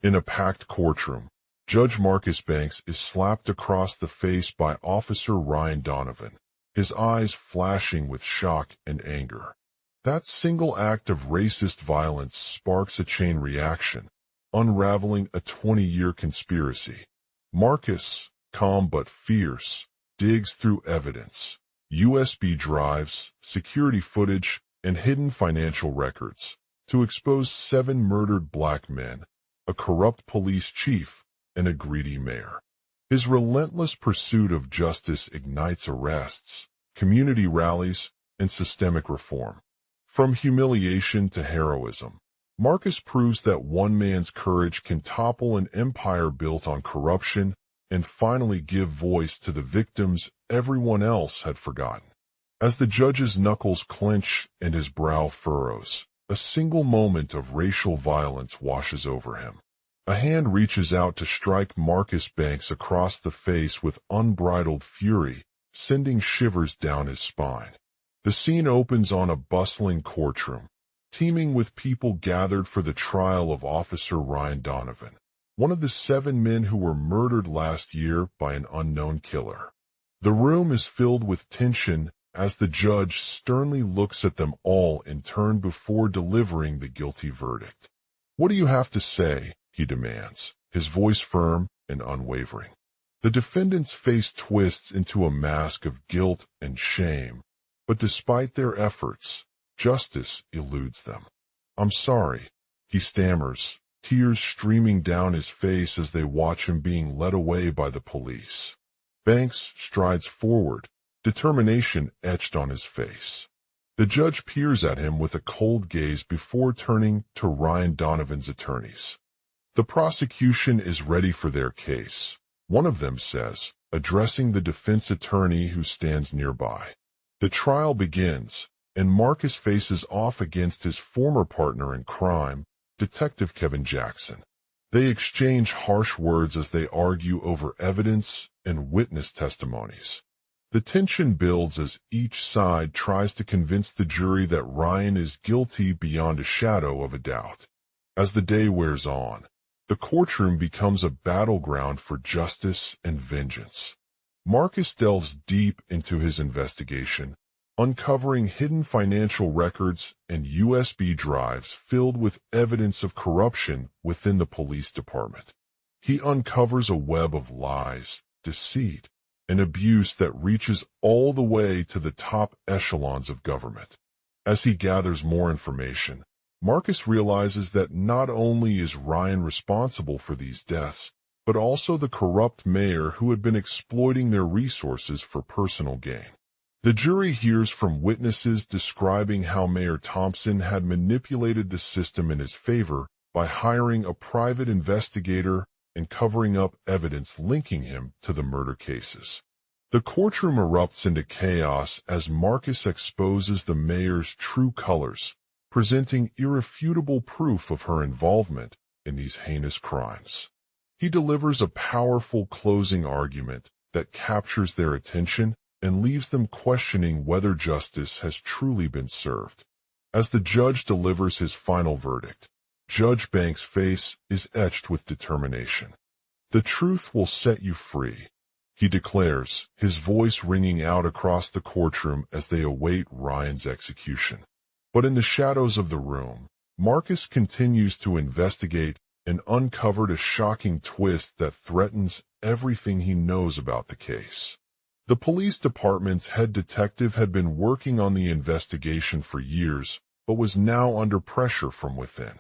In a packed courtroom, Judge Marcus Banks is slapped across the face by Officer Ryan Donovan, his eyes flashing with shock and anger. That single act of racist violence sparks a chain reaction, unraveling a 20-year conspiracy. Marcus, calm but fierce, digs through evidence, USB drives, security footage, and hidden financial records to expose 7 murdered black men, a corrupt police chief, and a greedy mayor. His relentless pursuit of justice ignites arrests, community rallies, and systemic reform. From humiliation to heroism, Marcus proves that one man's courage can topple an empire built on corruption and finally give voice to the victims everyone else had forgotten. As the judge's knuckles clench and his brow furrows, a single moment of racial violence washes over him. A hand reaches out to strike Marcus Banks across the face with unbridled fury, sending shivers down his spine. The scene opens on a bustling courtroom, teeming with people gathered for the trial of Officer Ryan Donovan, one of the 7 men who were murdered last year by an unknown killer. The room is filled with tension as the judge sternly looks at them all in turn before delivering the guilty verdict. "What do you have to say?" he demands, his voice firm and unwavering. The defendant's face twists into a mask of guilt and shame, but despite their efforts, justice eludes them. "I'm sorry," he stammers, tears streaming down his face as they watch him being led away by the police. Banks strides forward, determination etched on his face. The judge peers at him with a cold gaze before turning to Ryan Donovan's attorneys. "The prosecution is ready for their case," one of them says, addressing the defense attorney who stands nearby. The trial begins, and Marcus faces off against his former partner in crime, Detective Kevin Jackson. They exchange harsh words as they argue over evidence and witness testimonies. The tension builds as each side tries to convince the jury that Ryan is guilty beyond a shadow of a doubt. As the day wears on, the courtroom becomes a battleground for justice and vengeance. Marcus delves deep into his investigation, uncovering hidden financial records and USB drives filled with evidence of corruption within the police department. He uncovers a web of lies, deceit, and abuse that reaches all the way to the top echelons of government. As he gathers more information, Marcus realizes that not only is Ryan responsible for these deaths, but also the corrupt mayor who had been exploiting their resources for personal gain. The jury hears from witnesses describing how Mayor Thompson had manipulated the system in his favor by hiring a private investigator and covering up evidence linking him to the murder cases. The courtroom erupts into chaos as Marcus exposes the mayor's true colors, presenting irrefutable proof of her involvement in these heinous crimes. He delivers a powerful closing argument that captures their attention and leaves them questioning whether justice has truly been served. As the judge delivers his final verdict, Judge Banks' face is etched with determination. "The truth will set you free," he declares, his voice ringing out across the courtroom as they await Ryan's execution. But in the shadows of the room, Marcus continues to investigate and uncovered a shocking twist that threatens everything he knows about the case. The police department's head detective had been working on the investigation for years, but was now under pressure from within.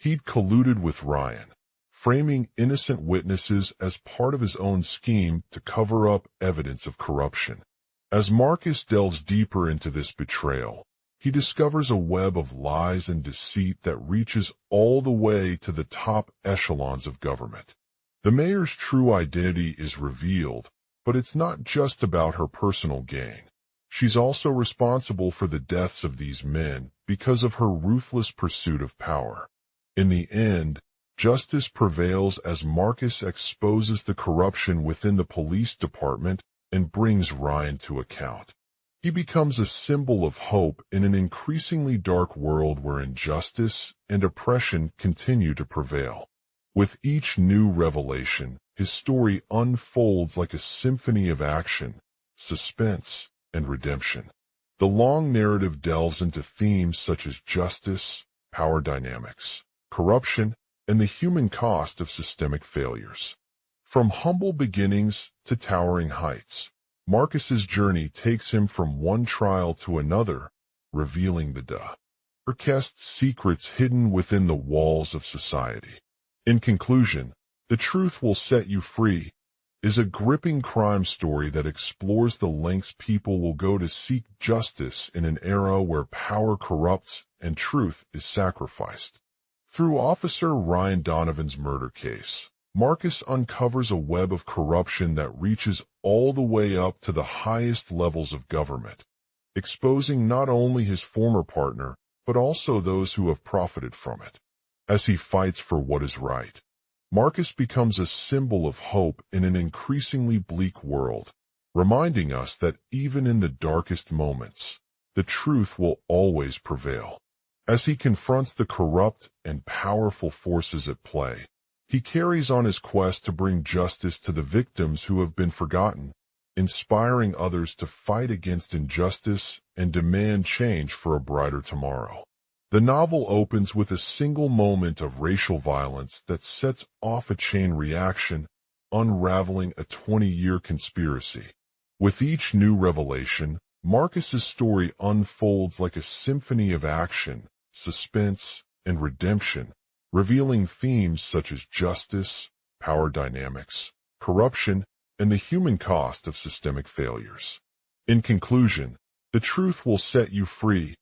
He'd colluded with Ryan, framing innocent witnesses as part of his own scheme to cover up evidence of corruption. As Marcus delves deeper into this betrayal, he discovers a web of lies and deceit that reaches all the way to the top echelons of government. The mayor's true identity is revealed, but it's not just about her personal gain. She's also responsible for the deaths of these men because of her ruthless pursuit of power. In the end, justice prevails as Marcus exposes the corruption within the police department and brings Ryan to account. He becomes a symbol of hope in an increasingly dark world where injustice and oppression continue to prevail. With each new revelation, his story unfolds like a symphony of action, suspense, and redemption. The long narrative delves into themes such as justice, power dynamics, corruption, and the human cost of systemic failures. From humble beginnings to towering heights, Marcus's journey takes him from one trial to another, revealing the darkest secrets hidden within the walls of society. In conclusion, The Truth Will Set You Free is a gripping crime story that explores the lengths people will go to seek justice in an era where power corrupts and truth is sacrificed. Through Officer Ryan Donovan's murder case, Marcus uncovers a web of corruption that reaches all the way up to the highest levels of government, exposing not only his former partner, but also those who have profited from it. As he fights for what is right, Marcus becomes a symbol of hope in an increasingly bleak world, reminding us that even in the darkest moments, the truth will always prevail. As he confronts the corrupt and powerful forces at play, he carries on his quest to bring justice to the victims who have been forgotten, inspiring others to fight against injustice and demand change for a brighter tomorrow. The novel opens with a single moment of racial violence that sets off a chain reaction, unraveling a 20-year conspiracy. With each new revelation, Marcus's story unfolds like a symphony of action, suspense, and redemption, revealing themes such as justice, power dynamics, corruption, and the human cost of systemic failures. In conclusion, The Truth Will Set You Free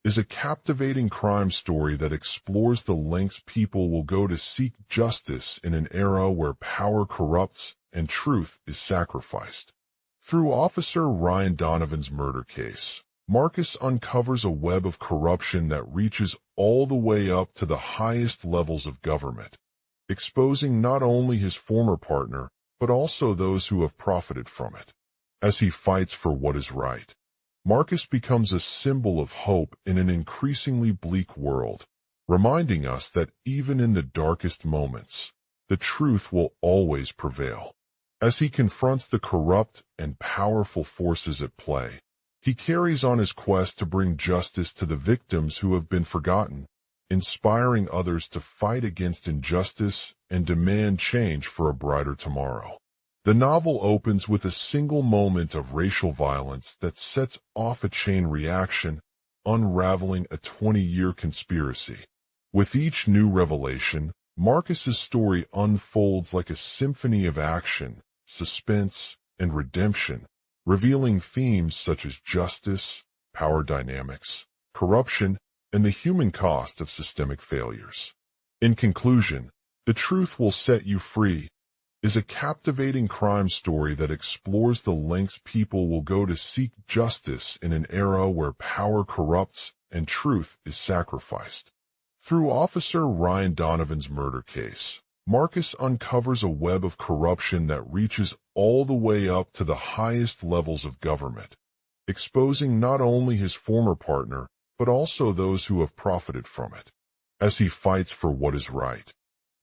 is a captivating crime story that explores the lengths people will go to seek justice in an era where power corrupts and truth is sacrificed. Through Officer Ryan Donovan's murder case, Marcus uncovers a web of corruption that reaches all the way up to the highest levels of government, exposing not only his former partner, but also those who have profited from it. As he fights for what is right, Marcus becomes a symbol of hope in an increasingly bleak world, reminding us that even in the darkest moments, the truth will always prevail. As he confronts the corrupt and powerful forces at play, he carries on his quest to bring justice to the victims who have been forgotten, inspiring others to fight against injustice and demand change for a brighter tomorrow. The novel opens with a single moment of racial violence that sets off a chain reaction, unraveling a 20-year conspiracy. With each new revelation, Marcus's story unfolds like a symphony of action, suspense, and redemption, revealing themes such as justice, power dynamics, corruption, and the human cost of systemic failures. In conclusion, The Truth Will Set You Free is a captivating crime story that explores the lengths people will go to seek justice in an era where power corrupts and truth is sacrificed. Through Officer Ryan Donovan's murder case, Marcus uncovers a web of corruption that reaches all the way up to the highest levels of government, exposing not only his former partner, but also those who have profited from it. As he fights for what is right,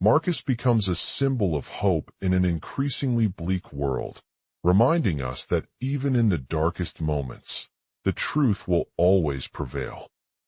Marcus becomes a symbol of hope in an increasingly bleak world, reminding us that even in the darkest moments, the truth will always prevail.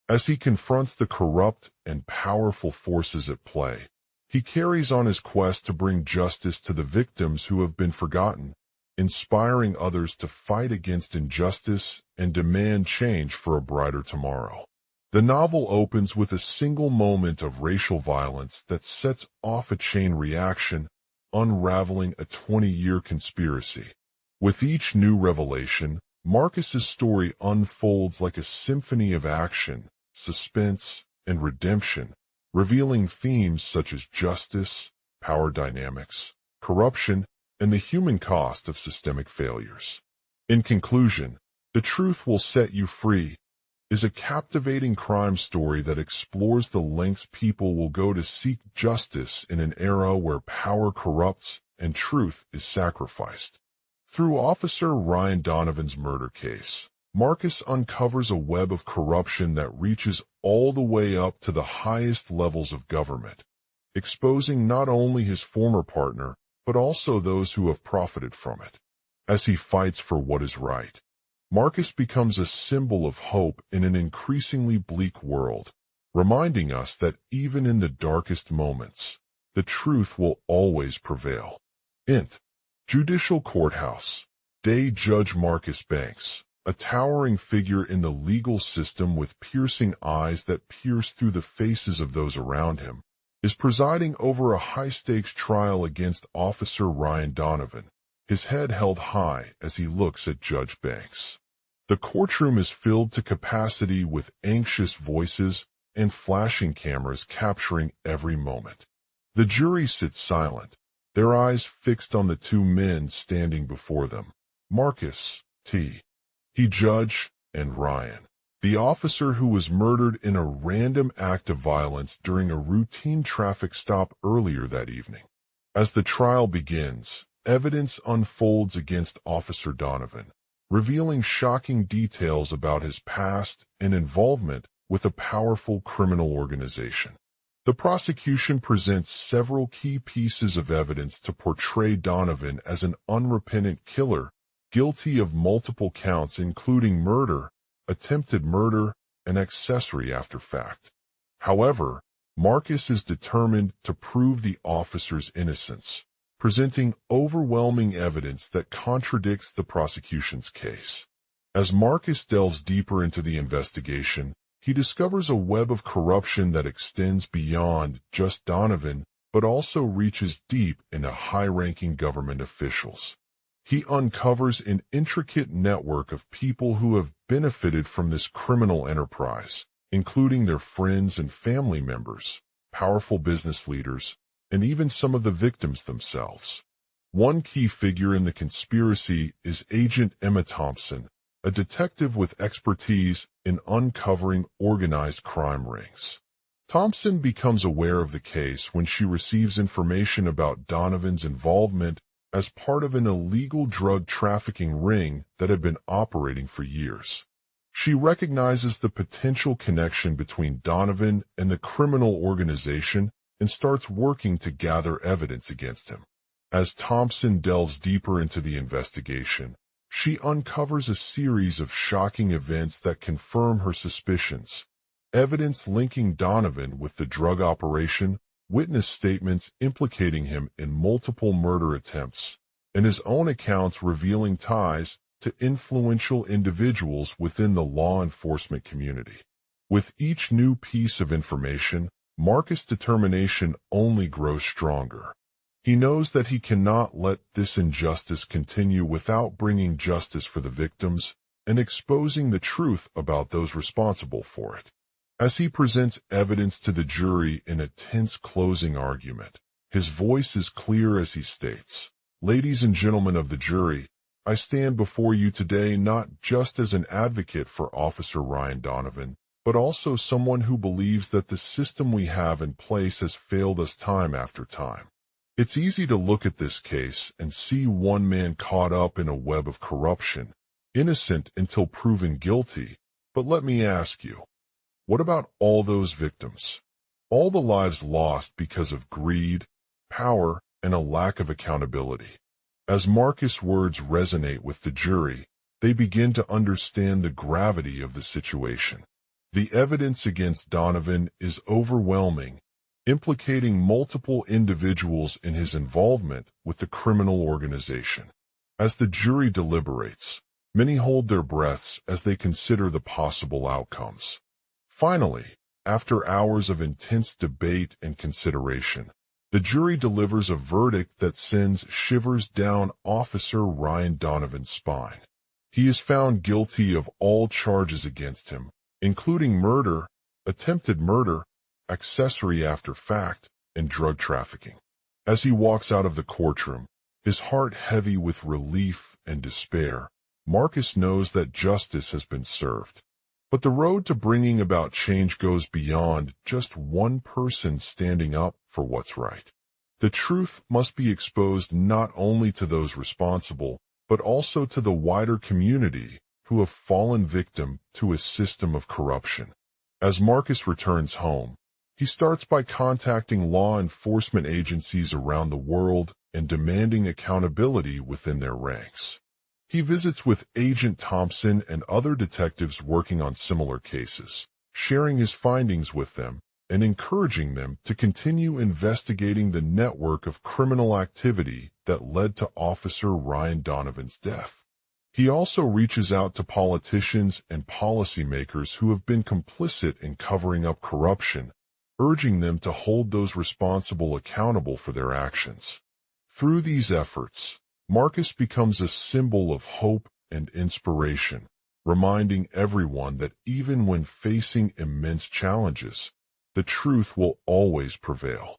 As he confronts the corrupt and powerful forces at play, he carries on his quest to bring justice to the victims who have been forgotten, inspiring others to fight against injustice and demand change for a brighter tomorrow. The novel opens with a single moment of racial violence that sets off a chain reaction, unraveling a 20-year conspiracy. With each new revelation, Marcus's story unfolds like a symphony of action, suspense, and redemption, revealing themes such as justice, power dynamics, corruption, and the human cost of systemic failures. In conclusion, The Truth Will Set You Free is a captivating crime story that explores the lengths people will go to seek justice in an era where power corrupts and truth is sacrificed. Through Officer Ryan Donovan's murder case, Marcus uncovers a web of corruption that reaches all the way up to the highest levels of government, exposing not only his former partner, but also those who have profited from it. As he fights for what is right, Marcus becomes a symbol of hope in an increasingly bleak world, reminding us that even in the darkest moments, the truth will always prevail. Int. Judicial Courthouse. Day Judge Marcus Banks, a towering figure in the legal system with piercing eyes that pierce through the faces of those around him, is presiding over a high-stakes trial against Officer Ryan Donovan, his head held high as he looks at Judge Banks. The courtroom is filled to capacity with anxious voices and flashing cameras capturing every moment. The jury sits silent, their eyes fixed on the two men standing before them, Marcus T. He Judge, and Ryan, the officer who was murdered in a random act of violence during a routine traffic stop earlier that evening. As the trial begins, evidence unfolds against Officer Donovan, revealing shocking details about his past and involvement with a powerful criminal organization. The prosecution presents several key pieces of evidence to portray Donovan as an unrepentant killer, guilty of multiple counts including murder, attempted murder, and accessory after fact. However, Marcus is determined to prove the officer's innocence, presenting overwhelming evidence that contradicts the prosecution's case. As Marcus delves deeper into the investigation, he discovers a web of corruption that extends beyond just Donovan, but also reaches deep into high-ranking government officials. He uncovers an intricate network of people who have benefited from this criminal enterprise, including their friends and family members, powerful business leaders, and even some of the victims themselves. One key figure in the conspiracy is Agent Emma Thompson, a detective with expertise in uncovering organized crime rings. Thompson becomes aware of the case when she receives information about Donovan's involvement as part of an illegal drug trafficking ring that had been operating for years. She recognizes the potential connection between Donovan and the criminal organization and starts working to gather evidence against him. As Thompson delves deeper into the investigation, she uncovers a series of shocking events that confirm her suspicions. Evidence linking Donovan with the drug operation, witness statements implicating him in multiple murder attempts, and his own accounts revealing ties to influential individuals within the law enforcement community. With each new piece of information, Marcus' determination only grows stronger. He knows that he cannot let this injustice continue without bringing justice for the victims and exposing the truth about those responsible for it. As he presents evidence to the jury in a tense closing argument, his voice is clear as he states, "Ladies and gentlemen of the jury, I stand before you today not just as an advocate for Officer Ryan Donovan, but also someone who believes that the system we have in place has failed us time after time. It's easy to look at this case and see one man caught up in a web of corruption, innocent until proven guilty, but let me ask you, what about all those victims? All the lives lost because of greed, power, and a lack of accountability. As Marcus' words resonate with the jury, they begin to understand the gravity of the situation. The evidence against Donovan is overwhelming, implicating multiple individuals in his involvement with the criminal organization. As the jury deliberates, many hold their breaths as they consider the possible outcomes. Finally, after hours of intense debate and consideration, the jury delivers a verdict that sends shivers down Officer Ryan Donovan's spine. He is found guilty of all charges against him, including murder, attempted murder, accessory after fact, and drug trafficking. As he walks out of the courtroom, his heart heavy with relief and despair, Marcus knows that justice has been served. But the road to bringing about change goes beyond just one person standing up for what's right. The truth must be exposed not only to those responsible, but also to the wider community who have fallen victim to a system of corruption. As Marcus returns home, He starts by contacting law enforcement agencies around the world and demanding accountability within their ranks. He visits with Agent Thompson and other detectives working on similar cases, sharing his findings with them and encouraging them to continue investigating the network of criminal activity that led to Officer Ryan Donovan's death. He also reaches out to politicians and policymakers who have been complicit in covering up corruption, urging them to hold those responsible accountable for their actions. Through these efforts, Marcus becomes a symbol of hope and inspiration, reminding everyone that even when facing immense challenges, the truth will always prevail.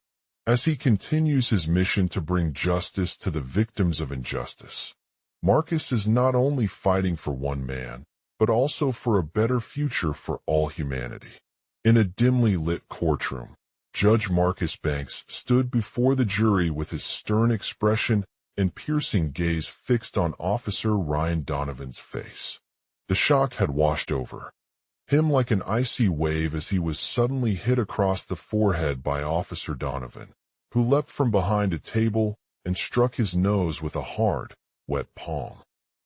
As he continues his mission to bring justice to the victims of injustice, Marcus is not only fighting for one man, but also for a better future for all humanity. In a dimly lit courtroom, Judge Marcus Banks stood before the jury with his stern expression and piercing gaze fixed on Officer Ryan Donovan's face. The shock had washed over him like an icy wave as he was suddenly hit across the forehead by Officer Donovan, who leapt from behind a table and struck his nose with a hard, wet palm.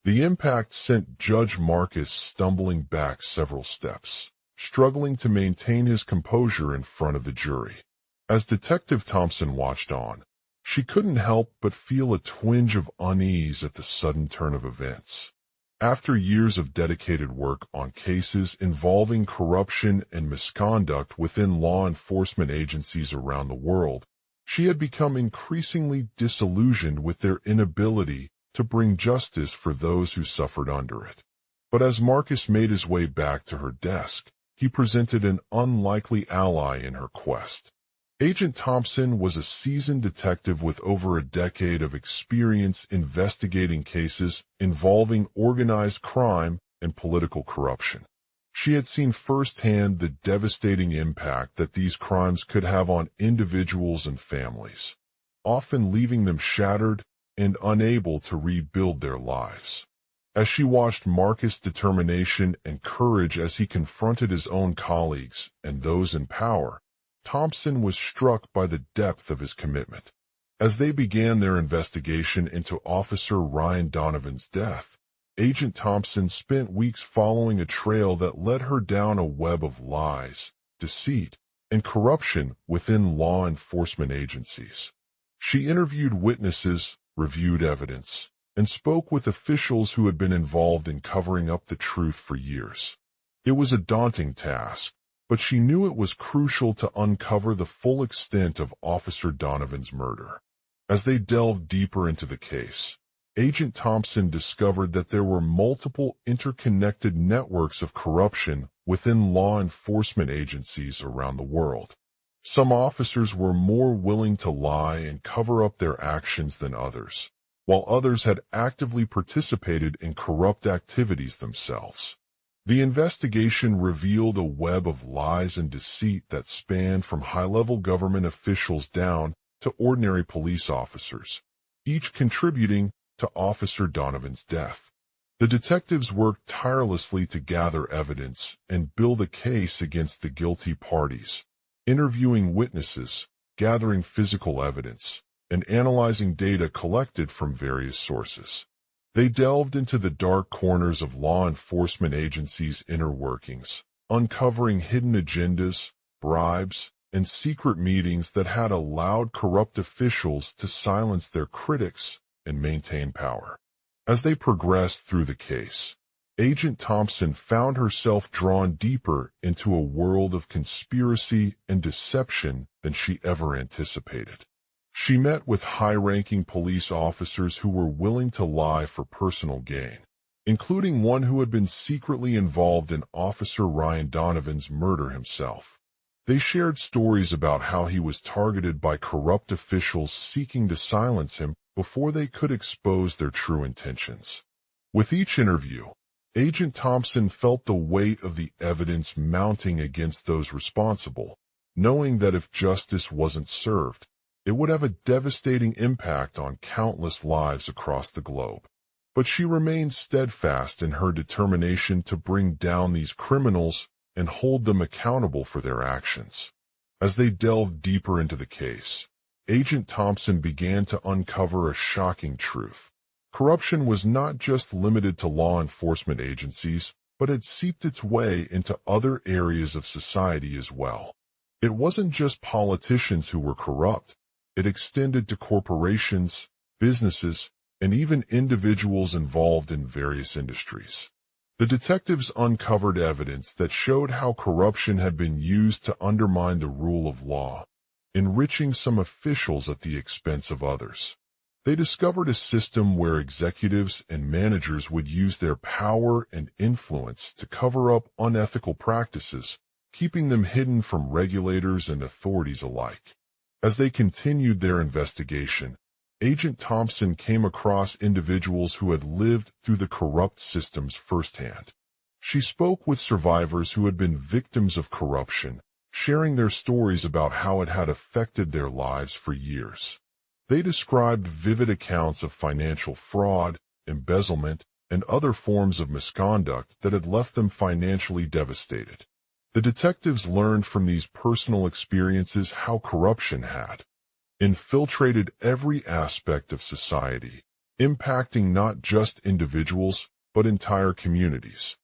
The impact sent Judge Marcus stumbling back several steps, struggling to maintain his composure in front of the jury. As Detective Thompson watched on, she couldn't help but feel a twinge of unease at the sudden turn of events. After years of dedicated work on cases involving corruption and misconduct within law enforcement agencies around the world, she had become increasingly disillusioned with their inability to bring justice for those who suffered under it. But as Marcus made his way back to her desk, he presented an unlikely ally in her quest. Agent Thompson was a seasoned detective with over a decade of experience investigating cases involving organized crime and political corruption. She had seen firsthand the devastating impact that these crimes could have on individuals and families, often leaving them shattered and unable to rebuild their lives. As she watched Marcus' determination and courage as he confronted his own colleagues and those in power, Thompson was struck by the depth of his commitment. As they began their investigation into Officer Ryan Donovan's death, Agent Thompson spent weeks following a trail that led her down a web of lies, deceit, and corruption within law enforcement agencies. She interviewed witnesses, reviewed evidence, and spoke with officials who had been involved in covering up the truth for years. It was a daunting task, but she knew it was crucial to uncover the full extent of Officer Donovan's murder. As they delved deeper into the case, Agent Thompson discovered that there were multiple interconnected networks of corruption within law enforcement agencies around the world. Some officers were more willing to lie and cover up their actions than others, while others had actively participated in corrupt activities themselves. The investigation revealed a web of lies and deceit that spanned from high-level government officials down to ordinary police officers, each contributing to Officer Donovan's death. The detectives worked tirelessly to gather evidence and build a case against the guilty parties, interviewing witnesses, gathering physical evidence, and analyzing data collected from various sources. They delved into the dark corners of law enforcement agencies' inner workings, uncovering hidden agendas, bribes, and secret meetings that had allowed corrupt officials to silence their critics and maintain power. As they progressed through the case, Agent Thompson found herself drawn deeper into a world of conspiracy and deception than she ever anticipated. She met with high-ranking police officers who were willing to lie for personal gain, including one who had been secretly involved in Officer Ryan Donovan's murder himself. They shared stories about how he was targeted by corrupt officials seeking to silence him before they could expose their true intentions. With each interview, Agent Thompson felt the weight of the evidence mounting against those responsible, knowing that if justice wasn't served, it would have a devastating impact on countless lives across the globe. But she remained steadfast in her determination to bring down these criminals and hold them accountable for their actions. As they delved deeper into the case, Agent Thompson began to uncover a shocking truth. Corruption was not just limited to law enforcement agencies, but had seeped its way into other areas of society as well. It wasn't just politicians who were corrupt. It extended to corporations, businesses, and even individuals involved in various industries. The detectives uncovered evidence that showed how corruption had been used to undermine the rule of law, enriching some officials at the expense of others. They discovered a system where executives and managers would use their power and influence to cover up unethical practices, keeping them hidden from regulators and authorities alike. As they continued their investigation, Agent Thompson came across individuals who had lived through the corrupt systems firsthand. She spoke with survivors who had been victims of corruption, sharing their stories about how it had affected their lives for years. They described vivid accounts of financial fraud, embezzlement, and other forms of misconduct that had left them financially devastated. The detectives learned from these personal experiences how corruption had infiltrated every aspect of society, impacting not just individuals, but entire communities.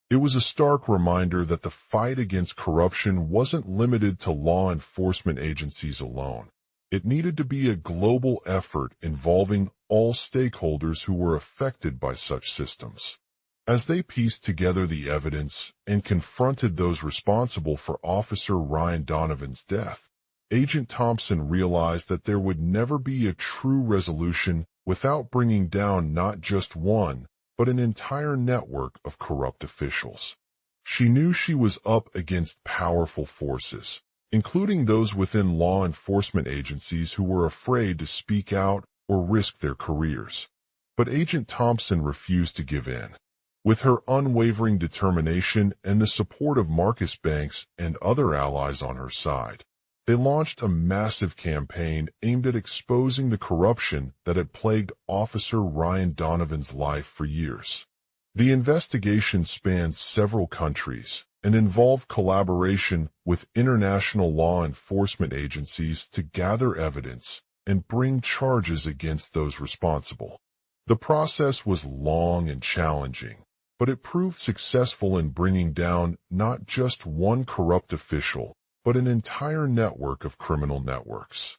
It was a stark reminder that the fight against corruption wasn't limited to law enforcement agencies alone. It needed to be a global effort involving all stakeholders who were affected by such systems. As they pieced together the evidence and confronted those responsible for Officer Ryan Donovan's death, Agent Thompson realized that there would never be a true resolution without bringing down not just one, but an entire network of corrupt officials. She knew she was up against powerful forces, including those within law enforcement agencies who were afraid to speak out or risk their careers. But Agent Thompson refused to give in. With her unwavering determination and the support of Marcus Banks and other allies on her side, they launched a massive campaign aimed at exposing the corruption that had plagued Officer Ryan Donovan's life for years. The investigation spanned several countries and involved collaboration with international law enforcement agencies to gather evidence and bring charges against those responsible. The process was long and challenging, but it proved successful in bringing down not just one corrupt official, but an entire network of criminal networks.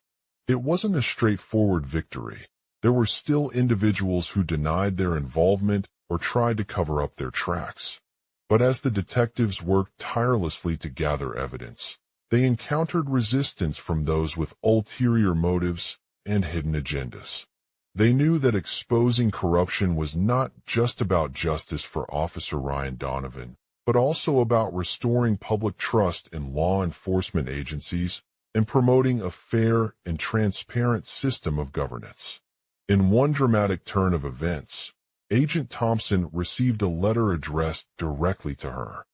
It wasn't a straightforward victory. There were still individuals who denied their involvement or tried to cover up their tracks. But as the detectives worked tirelessly to gather evidence, they encountered resistance from those with ulterior motives and hidden agendas. They knew that exposing corruption was not just about justice for Officer Ryan Donovan, but also about restoring public trust in law enforcement agencies and promoting a fair and transparent system of governance. In one dramatic turn of events, Agent Thompson received a letter addressed directly to her.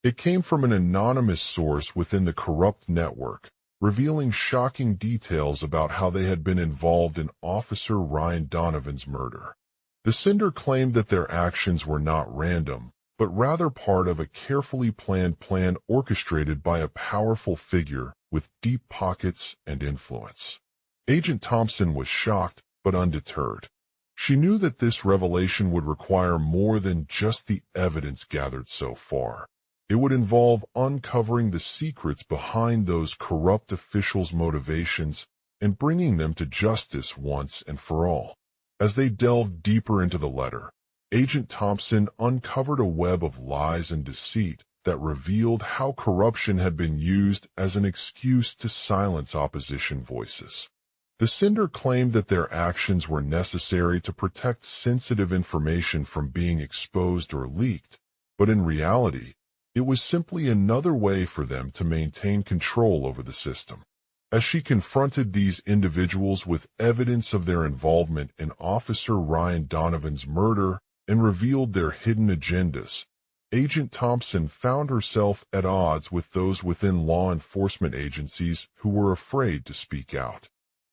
It came from an anonymous source within the corrupt network, revealing shocking details about how they had been involved in Officer Ryan Donovan's murder. The sender claimed that their actions were not random, but rather part of a carefully planned plan orchestrated by a powerful figure with deep pockets and influence. Agent Thompson was shocked but undeterred. She knew that this revelation would require more than just the evidence gathered so far. It would involve uncovering the secrets behind those corrupt officials' motivations and bringing them to justice once and for all. As they delved deeper into the letter, Agent Thompson uncovered a web of lies and deceit that revealed how corruption had been used as an excuse to silence opposition voices. The sender claimed that their actions were necessary to protect sensitive information from being exposed or leaked, but in reality, it was simply another way for them to maintain control over the system. As she confronted these individuals with evidence of their involvement in Officer Ryan Donovan's murder and revealed their hidden agendas, Agent Thompson found herself at odds with those within law enforcement agencies who were afraid to speak out.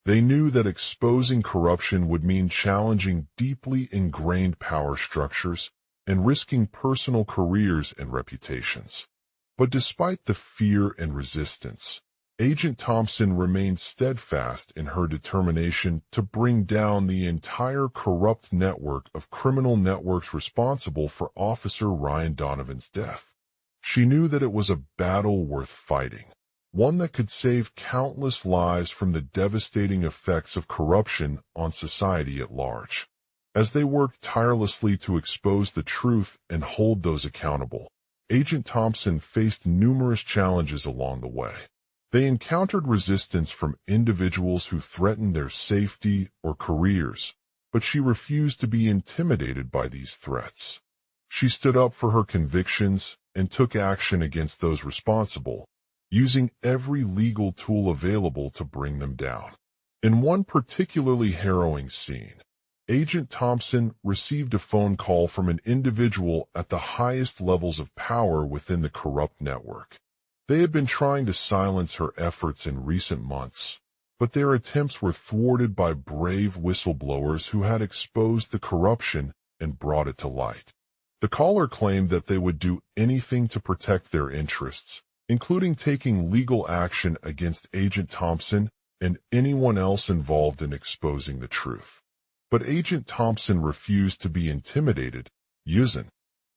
They knew that exposing corruption would mean challenging deeply ingrained power structures and risking personal careers and reputations. But despite the fear and resistance, Agent Thompson remained steadfast in her determination to bring down the entire corrupt network of criminal networks responsible for Officer Ryan Donovan's death. She knew that it was a battle worth fighting, one that could save countless lives from the devastating effects of corruption on society at large. As they worked tirelessly to expose the truth and hold those accountable, Agent Thompson faced numerous challenges along the way. They encountered resistance from individuals who threatened their safety or careers, but she refused to be intimidated by these threats. She stood up for her convictions and took action against those responsible, using every legal tool available to bring them down. In one particularly harrowing scene, Agent Thompson received a phone call from an individual at the highest levels of power within the corrupt network. They had been trying to silence her efforts in recent months, but their attempts were thwarted by brave whistleblowers who had exposed the corruption and brought it to light. The caller claimed that they would do anything to protect their interests, including taking legal action against Agent Thompson and anyone else involved in exposing the truth. But Agent Thompson refused to be intimidated, using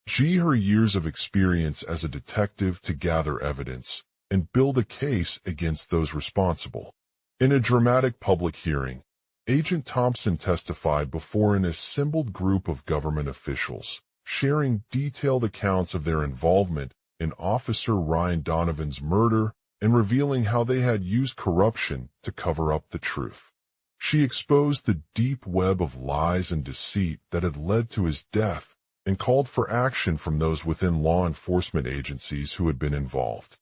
her years of experience as a detective to gather evidence and build a case against those responsible. In a dramatic public hearing, Agent Thompson testified before an assembled group of government officials, sharing detailed accounts of their involvement in Officer Ryan Donovan's murder and revealing how they had used corruption to cover up the truth. She exposed the deep web of lies and deceit that had led to his death and called for action from those within law enforcement agencies who had been involved.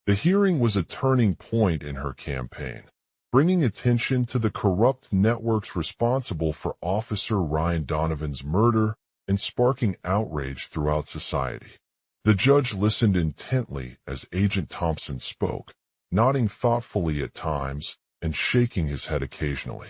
The hearing was a turning point in her campaign, bringing attention to the corrupt networks responsible for Officer Ryan Donovan's murder and sparking outrage throughout society. The judge listened intently as Agent Thompson spoke, nodding thoughtfully at times and shaking his head occasionally.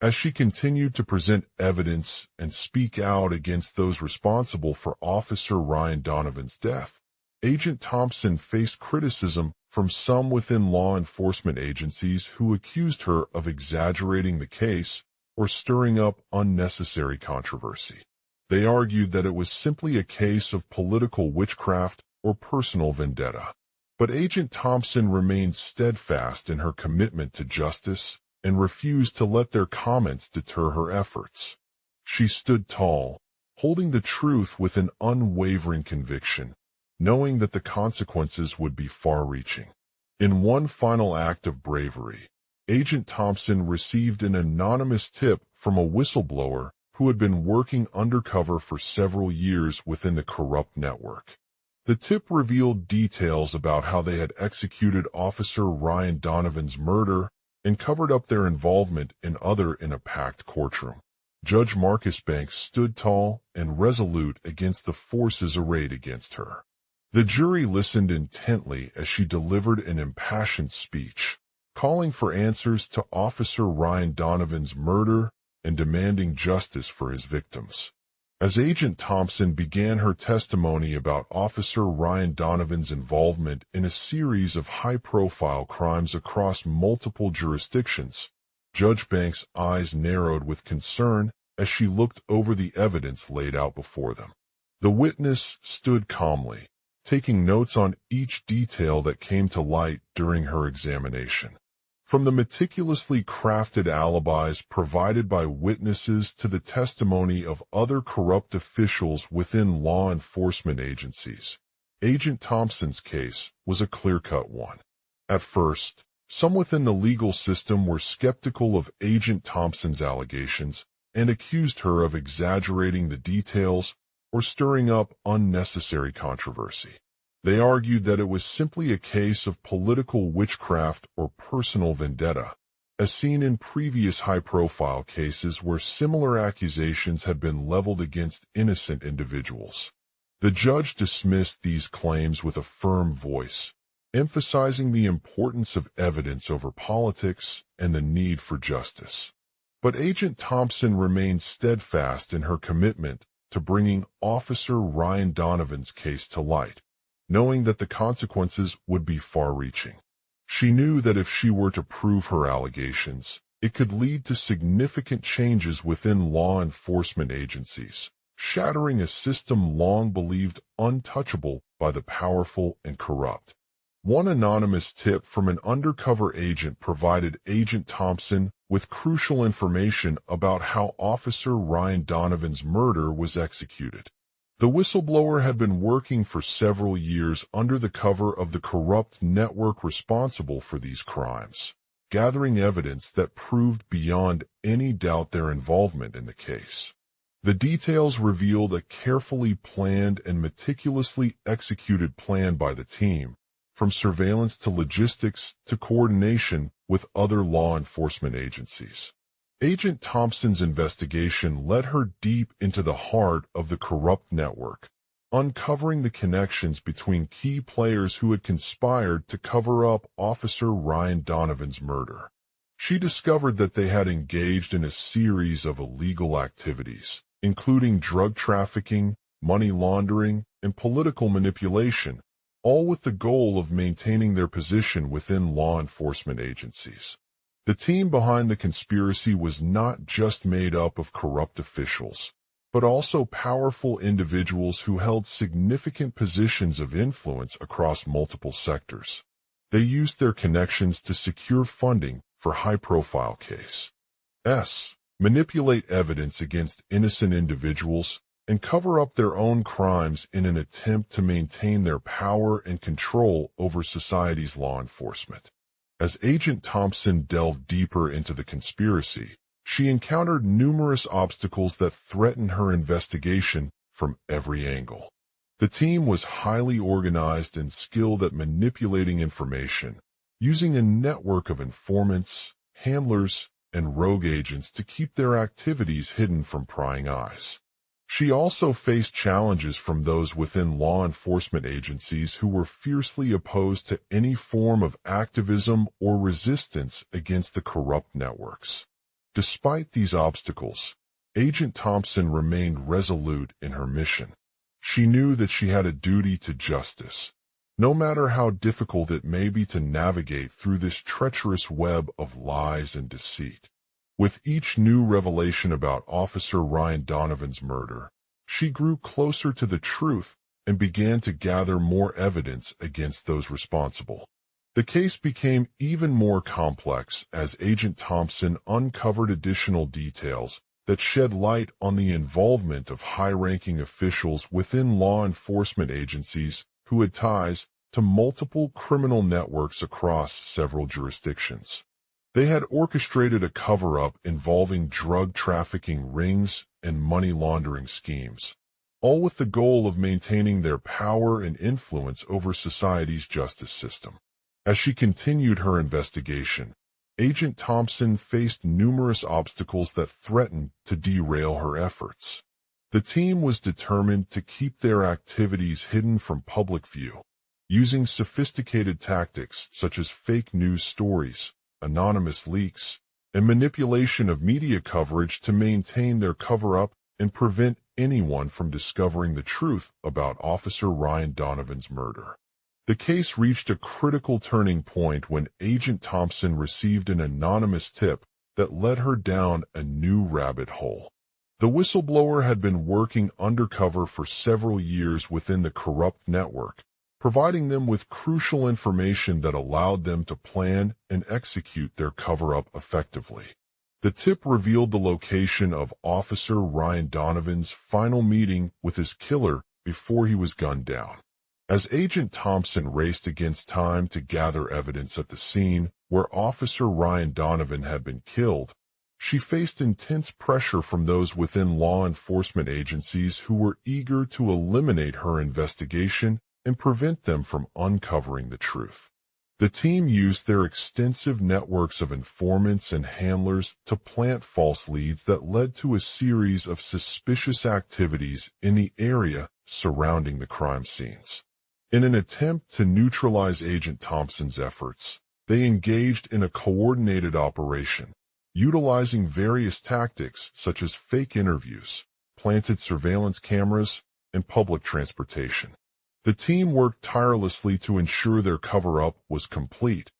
As she continued to present evidence and speak out against those responsible for Officer Ryan Donovan's death, Agent Thompson faced criticism from some within law enforcement agencies who accused her of exaggerating the case or stirring up unnecessary controversy. They argued that it was simply a case of political witchcraft or personal vendetta. But Agent Thompson remained steadfast in her commitment to justice and refused to let their comments deter her efforts. She stood tall, holding the truth with an unwavering conviction, knowing that the consequences would be far-reaching. In one final act of bravery, Agent Thompson received an anonymous tip from a whistleblower who had been working undercover for several years within the corrupt network. The tip revealed details about how they had executed Officer Ryan Donovan's murder and covered up their involvement in a packed courtroom. Judge Marcus Banks stood tall and resolute against the forces arrayed against her. The jury listened intently as she delivered an impassioned speech, calling for answers to Officer Ryan Donovan's murder and demanding justice for his victims. As Agent Thompson began her testimony about Officer Ryan Donovan's involvement in a series of high-profile crimes across multiple jurisdictions, Judge Banks' eyes narrowed with concern as she looked over the evidence laid out before them. The witness stood calmly, taking notes on each detail that came to light during her examination. From the meticulously crafted alibis provided by witnesses to the testimony of other corrupt officials within law enforcement agencies, Agent Thompson's case was a clear-cut one. At first, some within the legal system were skeptical of Agent Thompson's allegations and accused her of exaggerating the details or stirring up unnecessary controversy. They argued that it was simply a case of political witchcraft or personal vendetta, as seen in previous high-profile cases where similar accusations had been leveled against innocent individuals. The judge dismissed these claims with a firm voice, emphasizing the importance of evidence over politics and the need for justice. But Agent Thompson remained steadfast in her commitment to bringing Officer Ryan Donovan's case to light, knowing that the consequences would be far-reaching. She knew that if she were to prove her allegations, it could lead to significant changes within law enforcement agencies, shattering a system long believed untouchable by the powerful and corrupt. One anonymous tip from an undercover agent provided Agent Thompson with crucial information about how Officer Ryan Donovan's murder was executed. The whistleblower had been working for several years under the cover of the corrupt network responsible for these crimes, gathering evidence that proved beyond any doubt their involvement in the case. The details revealed a carefully planned and meticulously executed plan by the team, from surveillance to logistics to coordination with other law enforcement agencies. Agent Thompson's investigation led her deep into the heart of the corrupt network, uncovering the connections between key players who had conspired to cover up Officer Ryan Donovan's murder. She discovered that they had engaged in a series of illegal activities, including drug trafficking, money laundering, and political manipulation, all with the goal of maintaining their position within law enforcement agencies. The team behind the conspiracy was not just made up of corrupt officials, but also powerful individuals who held significant positions of influence across multiple sectors. They used their connections to secure funding for high-profile cases, manipulate evidence against innocent individuals, and cover up their own crimes in an attempt to maintain their power and control over society's law enforcement. As Agent Thompson delved deeper into the conspiracy, she encountered numerous obstacles that threatened her investigation from every angle. The team was highly organized and skilled at manipulating information, using a network of informants, handlers, and rogue agents to keep their activities hidden from prying eyes. She also faced challenges from those within law enforcement agencies who were fiercely opposed to any form of activism or resistance against the corrupt networks. Despite these obstacles, Agent Thompson remained resolute in her mission. She knew that she had a duty to justice, no matter how difficult it may be to navigate through this treacherous web of lies and deceit. With each new revelation about Officer Ryan Donovan's murder, she grew closer to the truth and began to gather more evidence against those responsible. The case became even more complex as Agent Thompson uncovered additional details that shed light on the involvement of high-ranking officials within law enforcement agencies who had ties to multiple criminal networks across several jurisdictions. They had orchestrated a cover-up involving drug trafficking rings and money laundering schemes, all with the goal of maintaining their power and influence over society's justice system. As she continued her investigation, Agent Thompson faced numerous obstacles that threatened to derail her efforts. The team was determined to keep their activities hidden from public view, using sophisticated tactics such as fake news stories, anonymous leaks, and manipulation of media coverage to maintain their cover-up and prevent anyone from discovering the truth about Officer Ryan Donovan's murder. The case reached a critical turning point when Agent Thompson received an anonymous tip that led her down a new rabbit hole. The whistleblower had been working undercover for several years within the corrupt network, providing them with crucial information that allowed them to plan and execute their cover-up effectively. The tip revealed the location of Officer Ryan Donovan's final meeting with his killer before he was gunned down. As Agent Thompson raced against time to gather evidence at the scene where Officer Ryan Donovan had been killed, she faced intense pressure from those within law enforcement agencies who were eager to eliminate her investigation and prevent them from uncovering the truth. The team used their extensive networks of informants and handlers to plant false leads that led to a series of suspicious activities in the area surrounding the crime scenes. In an attempt to neutralize Agent Thompson's efforts, they engaged in a coordinated operation, utilizing various tactics such as fake interviews, planted surveillance cameras, and public transportation. The team worked tirelessly to ensure their cover-up was complete,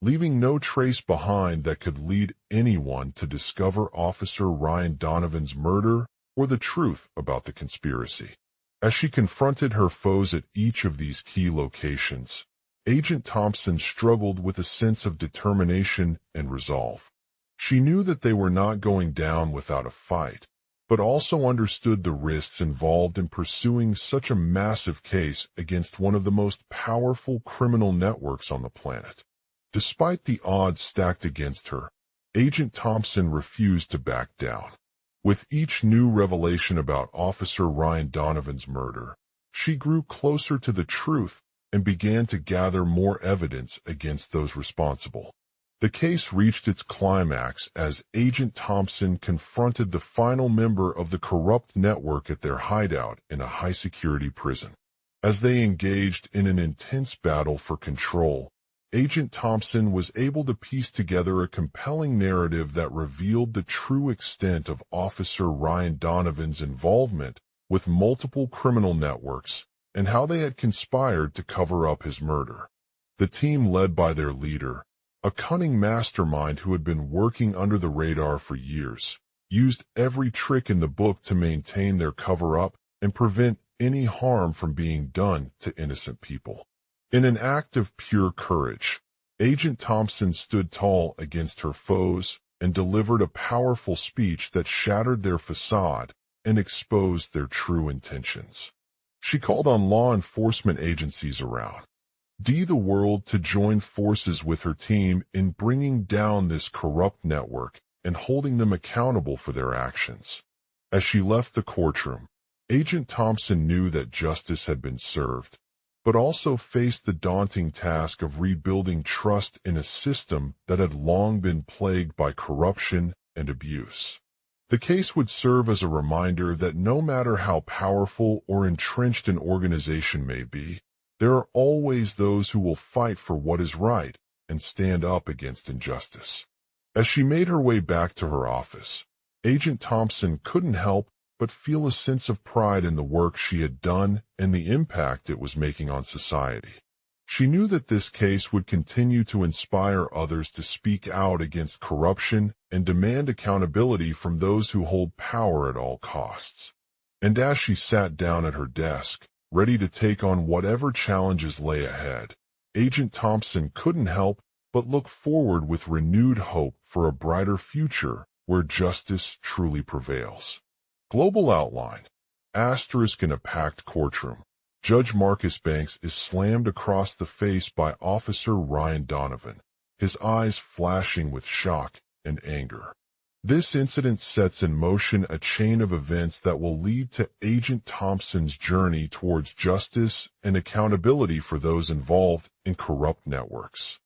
leaving no trace behind that could lead anyone to discover Officer Ryan Donovan's murder or the truth about the conspiracy. As she confronted her foes at each of these key locations, Agent Thompson struggled with a sense of determination and resolve. She knew that they were not going down without a fight, but also understood the risks involved in pursuing such a massive case against one of the most powerful criminal networks on the planet. Despite the odds stacked against her, Agent Thompson refused to back down. With each new revelation about Officer Ryan Donovan's murder, she grew closer to the truth and began to gather more evidence against those responsible. The case reached its climax as Agent Thompson confronted the final member of the corrupt network at their hideout in a high-security prison. As they engaged in an intense battle for control, Agent Thompson was able to piece together a compelling narrative that revealed the true extent of Officer Ryan Donovan's involvement with multiple criminal networks and how they had conspired to cover up his murder. The team, led by their leader, a cunning mastermind who had been working under the radar for years, used every trick in the book to maintain their cover-up and prevent any harm from being done to innocent people. In an act of pure courage, Agent Thompson stood tall against her foes and delivered a powerful speech that shattered their facade and exposed their true intentions. She called on law enforcement agencies around the world to join forces with her team in bringing down this corrupt network and holding them accountable for their actions. As she left the courtroom, Agent Thompson knew that justice had been served, but also faced the daunting task of rebuilding trust in a system that had long been plagued by corruption and abuse. The case would serve as a reminder that no matter how powerful or entrenched an organization may be, there are always those who will fight for what is right and stand up against injustice. As she made her way back to her office, Agent Thompson couldn't help but feel a sense of pride in the work she had done and the impact it was making on society. She knew that this case would continue to inspire others to speak out against corruption and demand accountability from those who hold power at all costs. And as she sat down at her desk, ready to take on whatever challenges lay ahead, Agent Thompson couldn't help but look forward with renewed hope for a brighter future where justice truly prevails. Global outline. Asterisk. In a packed courtroom, Judge Marcus Banks is slammed across the face by Officer Ryan Donovan, his eyes flashing with shock and anger. This incident sets in motion a chain of events that will lead to Agent Thompson's journey towards justice and accountability for those involved in corrupt networks.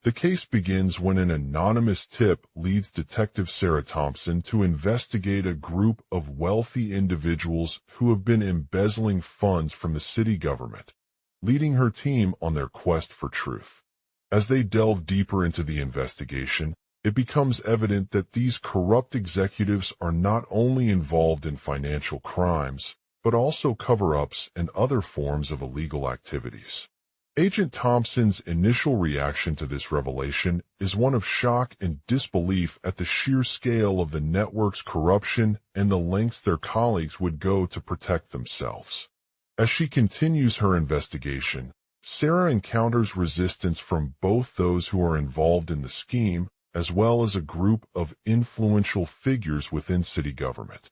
The case begins when an anonymous tip leads Detective Sarah Thompson to investigate a group of wealthy individuals who have been embezzling funds from the city government, leading her team on their quest for truth. As they delve deeper into the investigation, it becomes evident that these corrupt executives are not only involved in financial crimes, but also cover-ups and other forms of illegal activities. Agent Thompson's initial reaction to this revelation is one of shock and disbelief at the sheer scale of the network's corruption and the lengths their colleagues would go to protect themselves. As she continues her investigation, Sarah encounters resistance from both those who are involved in the scheme as well as a group of influential figures within city government.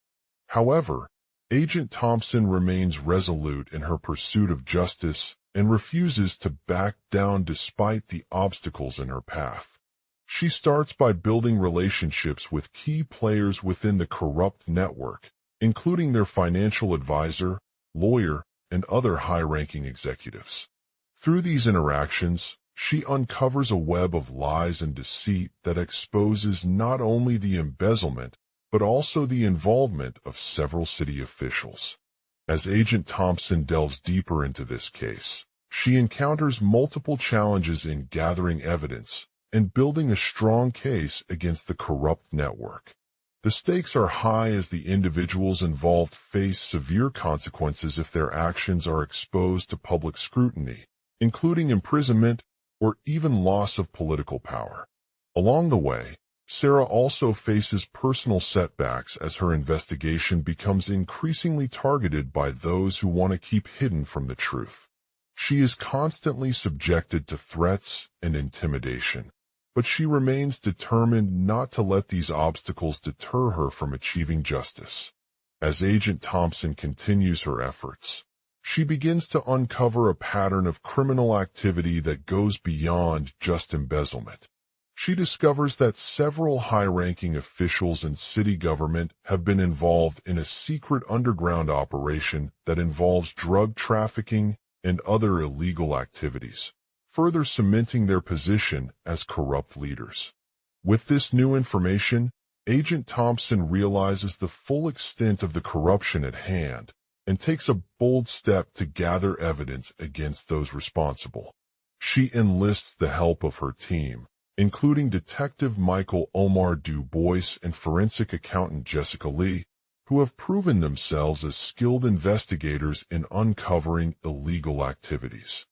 However, Agent Thompson remains resolute in her pursuit of justice and refuses to back down despite the obstacles in her path. She starts by building relationships with key players within the corrupt network, including their financial advisor, lawyer, and other high-ranking executives. Through these interactions, she uncovers a web of lies and deceit that exposes not only the embezzlement, but also the involvement of several city officials. As Agent Thompson delves deeper into this case, she encounters multiple challenges in gathering evidence and building a strong case against the corrupt network. The stakes are high as the individuals involved face severe consequences if their actions are exposed to public scrutiny, including imprisonment or even loss of political power. Along the way, Sarah also faces personal setbacks as her investigation becomes increasingly targeted by those who want to keep hidden from the truth. She is constantly subjected to threats and intimidation, but she remains determined not to let these obstacles deter her from achieving justice. As Agent Thompson continues her efforts, she begins to uncover a pattern of criminal activity that goes beyond just embezzlement. She discovers that several high-ranking officials in city government have been involved in a secret underground operation that involves drug trafficking and other illegal activities, further cementing their position as corrupt leaders. With this new information, Agent Thompson realizes the full extent of the corruption at hand and takes a bold step to gather evidence against those responsible. She enlists the help of her team, including Detective Michael Omar Du Bois and forensic accountant Jessica Lee, who have proven themselves as skilled investigators in uncovering illegal activities.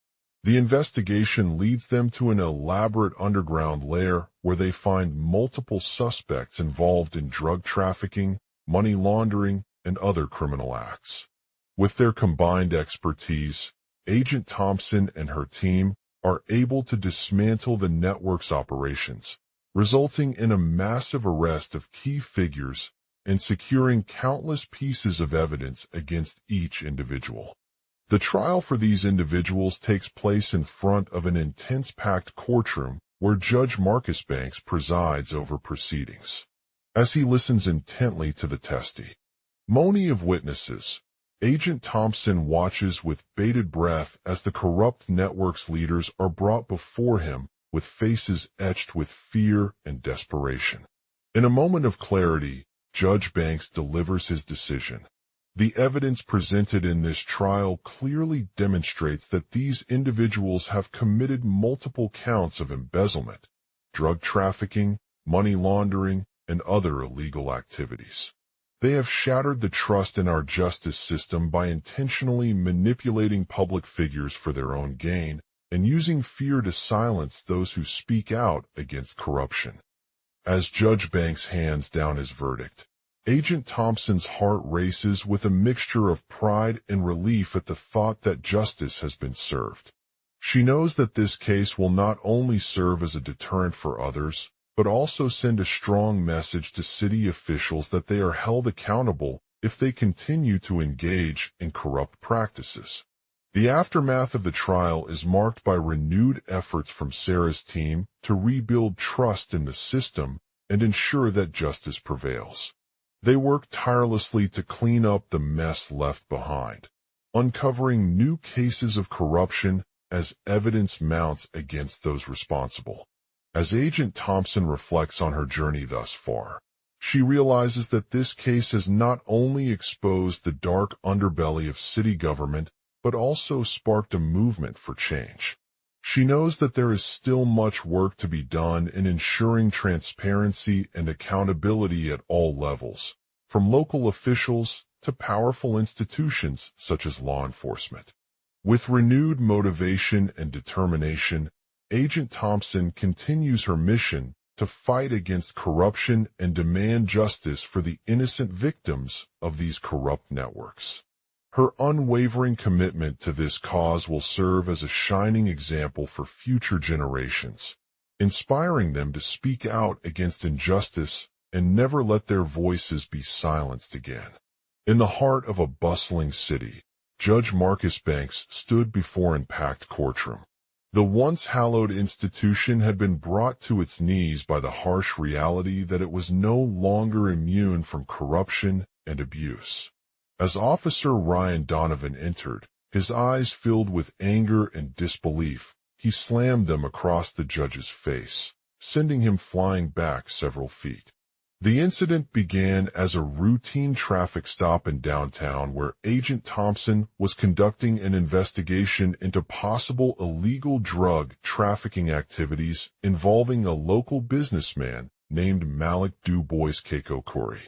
The investigation leads them to an elaborate underground lair where they find multiple suspects involved in drug trafficking, money laundering, and other criminal acts. With their combined expertise, Agent Thompson and her team are able to dismantle the network's operations, resulting in a massive arrest of key figures and securing countless pieces of evidence against each individual. The trial for these individuals takes place in front of an intense-packed courtroom where Judge Marcus Banks presides over proceedings. As he listens intently to the testimony of witnesses, Agent Thompson watches with bated breath as the corrupt network's leaders are brought before him with faces etched with fear and desperation. In a moment of clarity, Judge Banks delivers his decision. The evidence presented in this trial clearly demonstrates that these individuals have committed multiple counts of embezzlement, drug trafficking, money laundering, and other illegal activities. They have shattered the trust in our justice system by intentionally manipulating public figures for their own gain and using fear to silence those who speak out against corruption. As Judge Banks hands down his verdict, Agent Thompson's heart races with a mixture of pride and relief at the thought that justice has been served. She knows that this case will not only serve as a deterrent for others, but also send a strong message to city officials that they are held accountable if they continue to engage in corrupt practices. The aftermath of the trial is marked by renewed efforts from Sarah's team to rebuild trust in the system and ensure that justice prevails. They work tirelessly to clean up the mess left behind, uncovering new cases of corruption as evidence mounts against those responsible. As Agent Thompson reflects on her journey thus far, she realizes that this case has not only exposed the dark underbelly of city government, but also sparked a movement for change. She knows that there is still much work to be done in ensuring transparency and accountability at all levels, from local officials to powerful institutions such as law enforcement. With renewed motivation and determination, Agent Thompson continues her mission to fight against corruption and demand justice for the innocent victims of these corrupt networks. Her unwavering commitment to this cause will serve as a shining example for future generations, inspiring them to speak out against injustice and never let their voices be silenced again. In the heart of a bustling city, Judge Marcus Banks stood before an packed courtroom. The once hallowed institution had been brought to its knees by the harsh reality that it was no longer immune from corruption and abuse. As Officer Ryan Donovan entered, his eyes filled with anger and disbelief, he slammed them across the judge's face, sending him flying back several feet. The incident began as a routine traffic stop in downtown where Agent Thompson was conducting an investigation into possible illegal drug trafficking activities involving a local businessman named Malik Du Bois Keiko Khoury.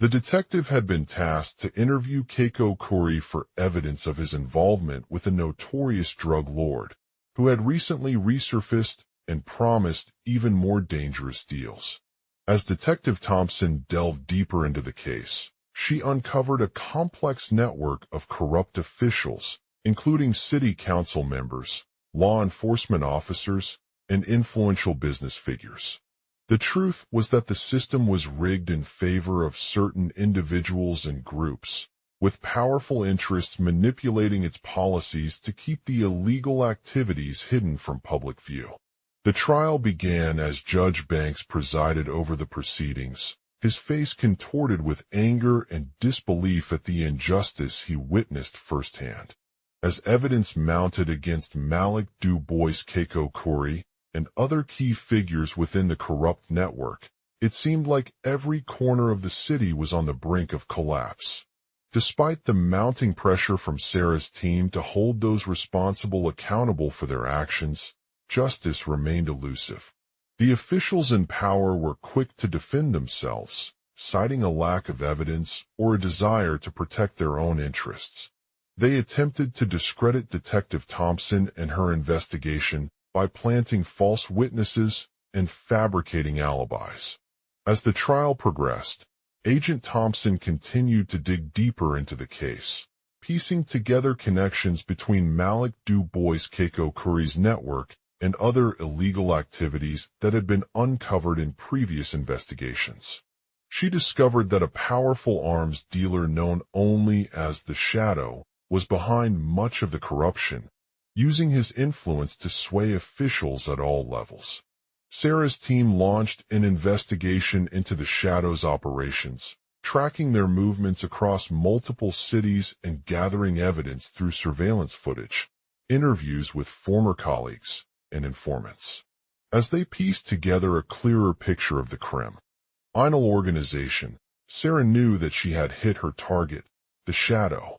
The detective had been tasked to interview Keiko Khoury for evidence of his involvement with a notorious drug lord, who had recently resurfaced and promised even more dangerous deals. As Detective Thompson delved deeper into the case, she uncovered a complex network of corrupt officials, including city council members, law enforcement officers, and influential business figures. The truth was that the system was rigged in favor of certain individuals and groups, with powerful interests manipulating its policies to keep the illegal activities hidden from public view. The trial began as Judge Banks presided over the proceedings, his face contorted with anger and disbelief at the injustice he witnessed firsthand. As evidence mounted against Malik Du Bois Keiko Khoury and other key figures within the corrupt network, it seemed like every corner of the city was on the brink of collapse. Despite the mounting pressure from Sarah's team to hold those responsible accountable for their actions, justice remained elusive. The officials in power were quick to defend themselves, citing a lack of evidence or a desire to protect their own interests. They attempted to discredit Detective Thompson and her investigation by planting false witnesses and fabricating alibis. As the trial progressed, Agent Thompson continued to dig deeper into the case, piecing together connections between Malik Du Bois Keiko Khoury's network and other illegal activities that had been uncovered in previous investigations. She discovered that a powerful arms dealer known only as the Shadow was behind much of the corruption, using his influence to sway officials at all levels. Sarah's team launched an investigation into the Shadow's operations, tracking their movements across multiple cities and gathering evidence through surveillance footage, interviews with former colleagues, and informants. As they pieced together a clearer picture of the criminal organization, Sarah knew that she had hit her target, the Shadow.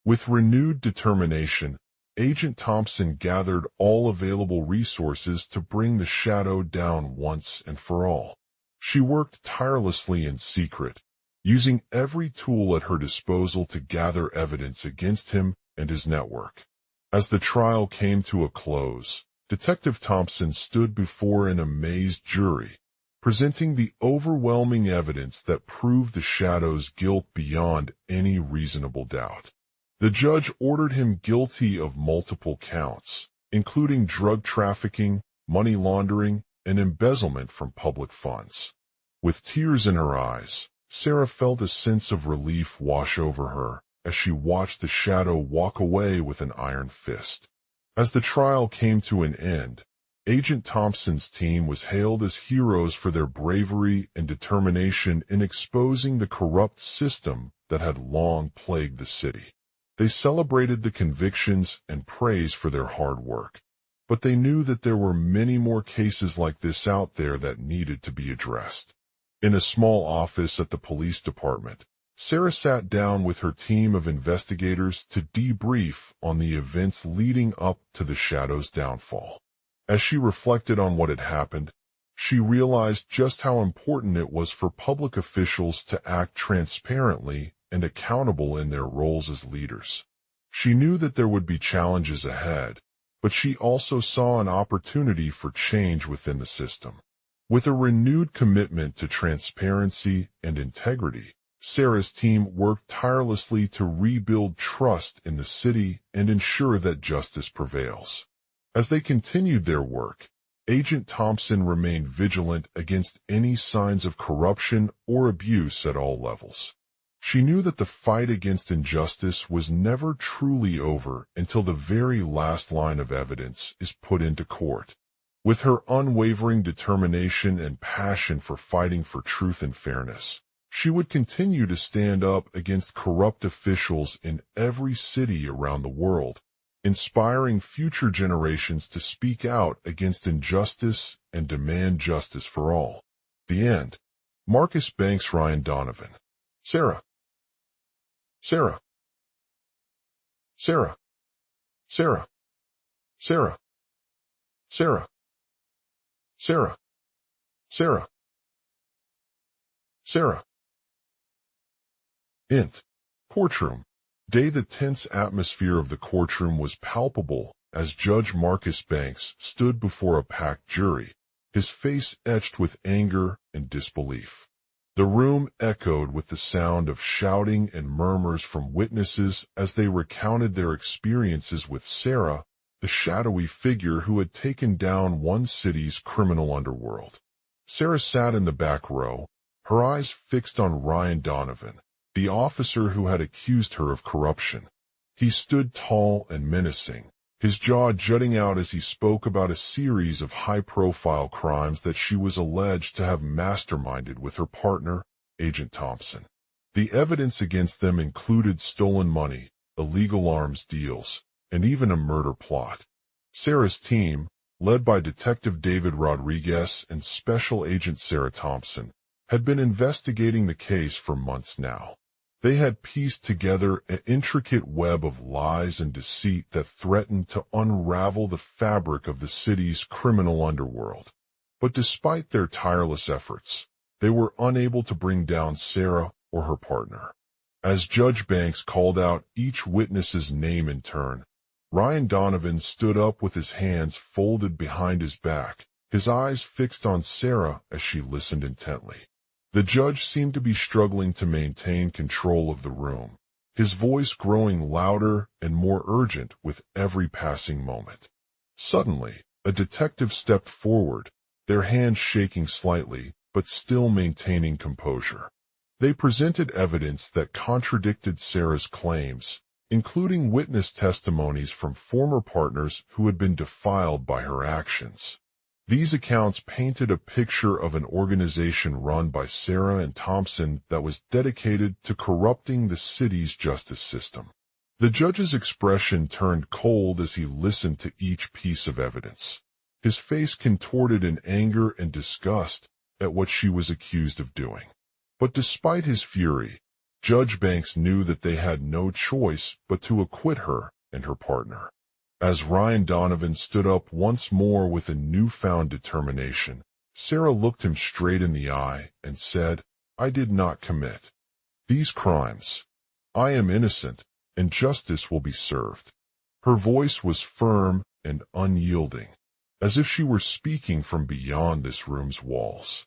With renewed determination, Agent Thompson gathered all available resources to bring the Shadow down once and for all. She worked tirelessly in secret, using every tool at her disposal to gather evidence against him and his network. As the trial came to a close, Detective Thompson stood before an amazed jury, presenting the overwhelming evidence that proved the Shadow's guilt beyond any reasonable doubt. The judge ordered him guilty of multiple counts, including drug trafficking, money laundering, and embezzlement from public funds. With tears in her eyes, Sarah felt a sense of relief wash over her as she watched the Shadow walk away with an iron fist. As the trial came to an end, Agent Thompson's team was hailed as heroes for their bravery and determination in exposing the corrupt system that had long plagued the city. They celebrated the convictions and praise for their hard work, but they knew that there were many more cases like this out there that needed to be addressed. In a small office at the police department, Sarah sat down with her team of investigators to debrief on the events leading up to the Shadow's downfall. As she reflected on what had happened, she realized just how important it was for public officials to act transparently and accountable in their roles as leaders. She knew that there would be challenges ahead, but she also saw an opportunity for change within the system. With a renewed commitment to transparency and integrity, Sarah's team worked tirelessly to rebuild trust in the city and ensure that justice prevails. As they continued their work, Agent Thompson remained vigilant against any signs of corruption or abuse at all levels. She knew that the fight against injustice was never truly over until the very last line of evidence is put into court. With her unwavering determination and passion for fighting for truth and fairness, she would continue to stand up against corrupt officials in every city around the world, inspiring future generations to speak out against injustice and demand justice for all. The end. Marcus Banks, Ryan Donovan. Sarah. Sarah. Sarah. Sarah. Sarah. Sarah. Sarah. Sarah. Sarah. Int. Courtroom. Day. The tense atmosphere of the courtroom was palpable as Judge Marcus Banks stood before a packed jury, his face etched with anger and disbelief. The room echoed with the sound of shouting and murmurs from witnesses as they recounted their experiences with Sarah, the shadowy figure who had taken down one city's criminal underworld. Sarah sat in the back row, her eyes fixed on Ryan Donovan, the officer who had accused her of corruption. He stood tall and menacing, his jaw jutting out as he spoke about a series of high-profile crimes that she was alleged to have masterminded with her partner, Agent Thompson. The evidence against them included stolen money, illegal arms deals, and even a murder plot. Sarah's team, led by Detective David Rodriguez and Special Agent Sarah Thompson, had been investigating the case for months now. They had pieced together an intricate web of lies and deceit that threatened to unravel the fabric of the city's criminal underworld. But despite their tireless efforts, they were unable to bring down Sarah or her partner. As Judge Banks called out each witness's name in turn, Ryan Donovan stood up with his hands folded behind his back, his eyes fixed on Sarah as she listened intently. The judge seemed to be struggling to maintain control of the room, his voice growing louder and more urgent with every passing moment. Suddenly, a detective stepped forward, their hands shaking slightly, but still maintaining composure. They presented evidence that contradicted Sarah's claims, including witness testimonies from former partners who had been defiled by her actions. These accounts painted a picture of an organization run by Sarah and Thompson that was dedicated to corrupting the city's justice system. The judge's expression turned cold as he listened to each piece of evidence, his face contorted in anger and disgust at what she was accused of doing. But despite his fury, Judge Banks knew that they had no choice but to acquit her and her partner. As Ryan Donovan stood up once more with a newfound determination, Sarah looked him straight in the eye and said, "I did not commit these crimes. I am innocent, and justice will be served." Her voice was firm and unyielding, as if she were speaking from beyond this room's walls.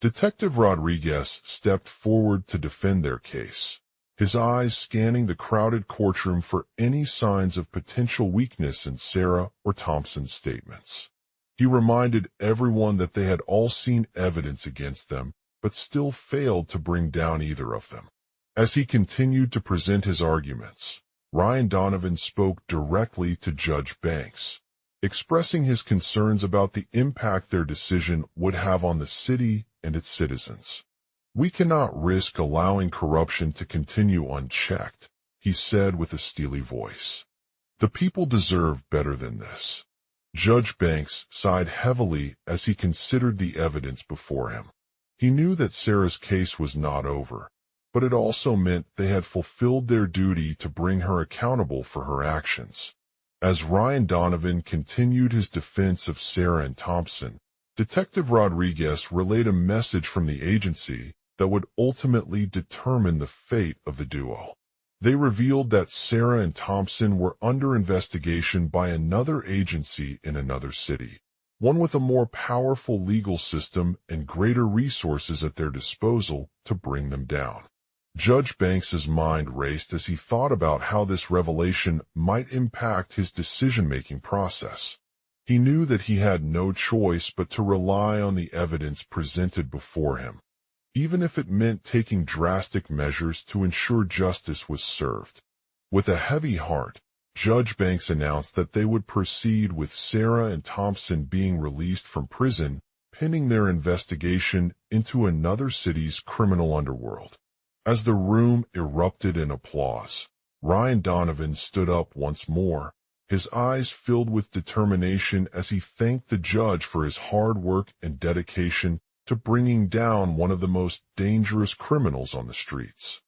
Detective Rodriguez stepped forward to defend their case, his eyes scanning the crowded courtroom for any signs of potential weakness in Sarah or Thompson's statements. He reminded everyone that they had all seen evidence against them, but still failed to bring down either of them. As he continued to present his arguments, Ryan Donovan spoke directly to Judge Banks, expressing his concerns about the impact their decision would have on the city and its citizens. "We cannot risk allowing corruption to continue unchecked," he said with a steely voice. "The people deserve better than this." Judge Banks sighed heavily as he considered the evidence before him. He knew that Sarah's case was not over, but it also meant they had fulfilled their duty to bring her accountable for her actions. As Ryan Donovan continued his defense of Sarah and Thompson, Detective Rodriguez relayed a message from the agency that would ultimately determine the fate of the duo. They revealed that Sarah and Thompson were under investigation by another agency in another city, one with a more powerful legal system and greater resources at their disposal to bring them down. Judge Banks's mind raced as he thought about how this revelation might impact his decision-making process. He knew that he had no choice but to rely on the evidence presented before him, even if it meant taking drastic measures to ensure justice was served. With a heavy heart, Judge Banks announced that they would proceed with Sarah and Thompson being released from prison, pinning their investigation into another city's criminal underworld. As the room erupted in applause, Ryan Donovan stood up once more, his eyes filled with determination as he thanked the judge for his hard work and dedication to bringing down one of the most dangerous criminals on the streets.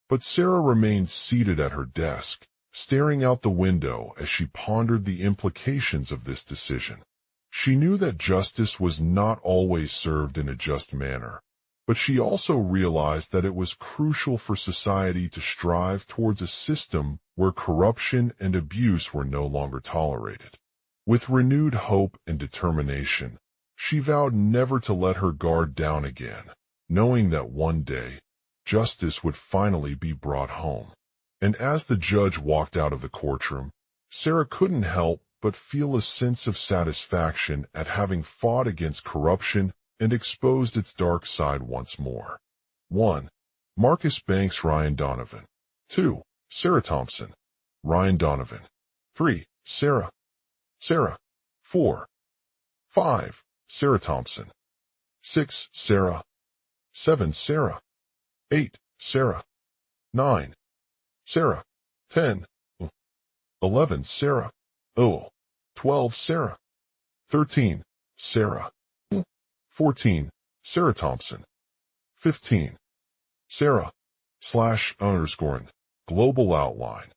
But Sarah remained seated at her desk, staring out the window as she pondered the implications of this decision. She knew that justice was not always served in a just manner, but she also realized that it was crucial for society to strive towards a system where corruption and abuse were no longer tolerated. With renewed hope and determination, she vowed never to let her guard down again, knowing that one day, justice would finally be brought home. And as the judge walked out of the courtroom, Sarah couldn't help but feel a sense of satisfaction at having fought against corruption and exposed its dark side once more. 1. Marcus Banks Ryan Donovan. 2. Sarah Thompson Ryan Donovan. 3. Sarah 4. 5. Sarah Thompson. 6. Sarah. 7. Sarah. 8. Sarah. 9. Sarah. 10. 11. Sarah. 12. Sarah. 13. Sarah. 14. Sarah Thompson. 15. Sarah. /_ Global outline.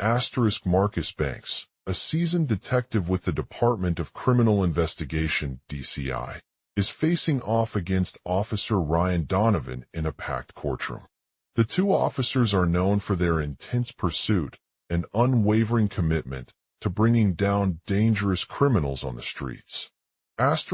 * Marcus Banks, a seasoned detective with the Department of Criminal Investigation, DCI, is facing off against Officer Ryan Donovan in a packed courtroom. The two officers are known for their intense pursuit and unwavering commitment to bringing down dangerous criminals on the streets. As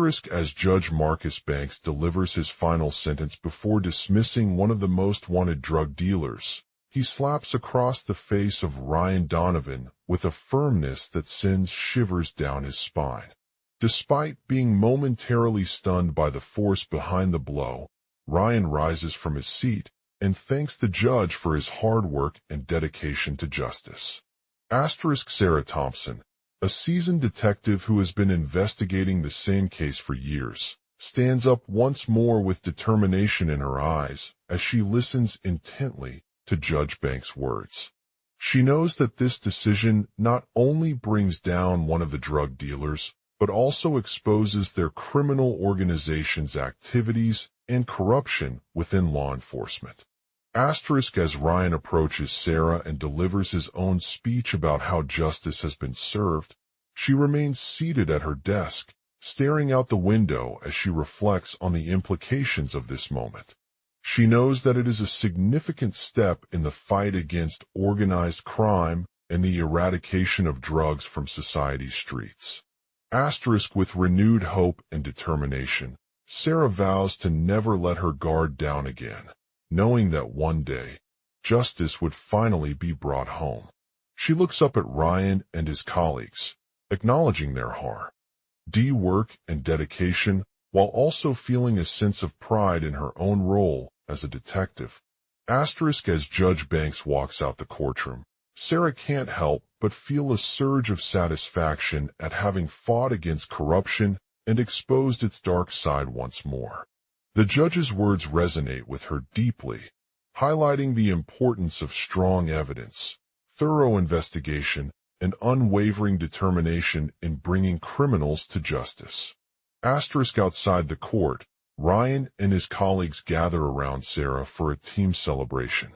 Judge Marcus Banks delivers his final sentence before dismissing one of the most wanted drug dealers, he slaps across the face of Ryan Donovan with a firmness that sends shivers down his spine. Despite being momentarily stunned by the force behind the blow, Ryan rises from his seat and thanks the judge for his hard work and dedication to justice. Sarah Thompson, a seasoned detective who has been investigating the same case for years, stands up once more with determination in her eyes as she listens intently to Judge Banks' words. She knows that this decision not only brings down one of the drug dealers, but also exposes their criminal organization's activities and corruption within law enforcement. As Ryan approaches Sarah and delivers his own speech about how justice has been served, she remains seated at her desk, staring out the window as she reflects on the implications of this moment. She knows that it is a significant step in the fight against organized crime and the eradication of drugs from society's streets. With renewed hope and determination, Sarah vows to never let her guard down again, knowing that one day, justice would finally be brought home. She looks up at Ryan and his colleagues, acknowledging their hard work and dedication, while also feeling a sense of pride in her own role as a detective. As Judge Banks walks out the courtroom, Sarah can't help but feel a surge of satisfaction at having fought against corruption and exposed its dark side once more. The judge's words resonate with her deeply, highlighting the importance of strong evidence, thorough investigation, and unwavering determination in bringing criminals to justice. Outside the court, Ryan and his colleagues gather around Sarah for a team celebration.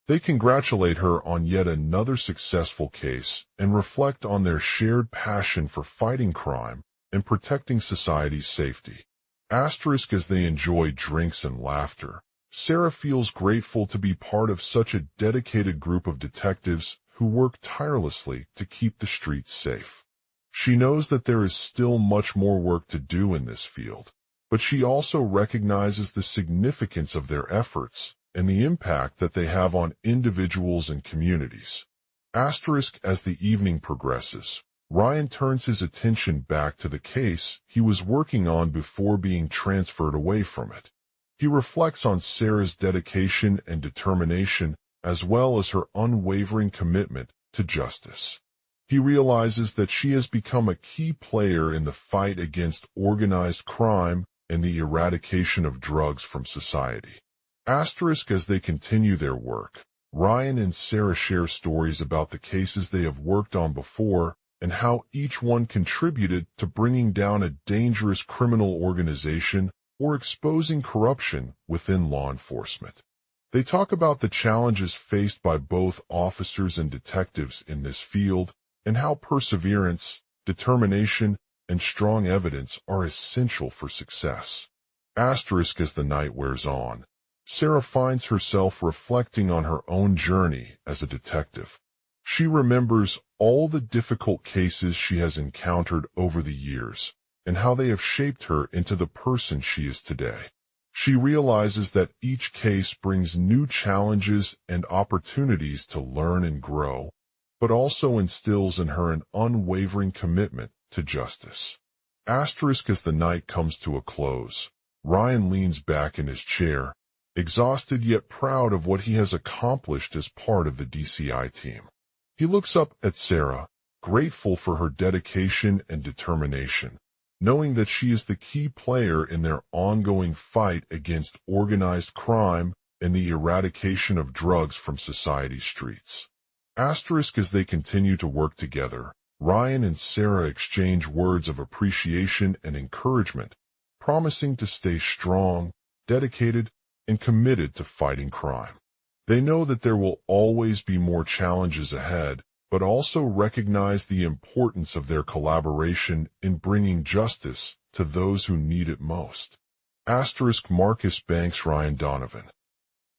They congratulate her on yet another successful case and reflect on their shared passion for fighting crime and protecting society's safety. As they enjoy drinks and laughter, Sarah feels grateful to be part of such a dedicated group of detectives who work tirelessly to keep the streets safe. She knows that there is still much more work to do in this field, but she also recognizes the significance of their efforts and the impact that they have on individuals and communities. As the evening progresses, Ryan turns his attention back to the case he was working on before being transferred away from it. He reflects on Sarah's dedication and determination as well as her unwavering commitment to justice. He realizes that she has become a key player in the fight against organized crime and the eradication of drugs from society. As they continue their work, Ryan and Sarah share stories about the cases they have worked on before and how each one contributed to bringing down a dangerous criminal organization or exposing corruption within law enforcement. They talk about the challenges faced by both officers and detectives in this field and how perseverance, determination, and strong evidence are essential for success. As the night wears on, Sarah finds herself reflecting on her own journey as a detective. She remembers all the difficult cases she has encountered over the years and how they have shaped her into the person she is today. She realizes that each case brings new challenges and opportunities to learn and grow, but also instills in her an unwavering commitment to justice. Asterisk as the night comes to a close, Ryan leans back in his chair, exhausted yet proud of what he has accomplished as part of the DCI team. He looks up at Sarah, grateful for her dedication and determination, knowing that she is the key player in their ongoing fight against organized crime and the eradication of drugs from society's streets. Asterisk as they continue to work together, Ryan and Sarah exchange words of appreciation and encouragement, promising to stay strong, dedicated, and committed to fighting crime. They know that there will always be more challenges ahead, but also recognize the importance of their collaboration in bringing justice to those who need it most. Asterisk Marcus Banks Ryan Donovan.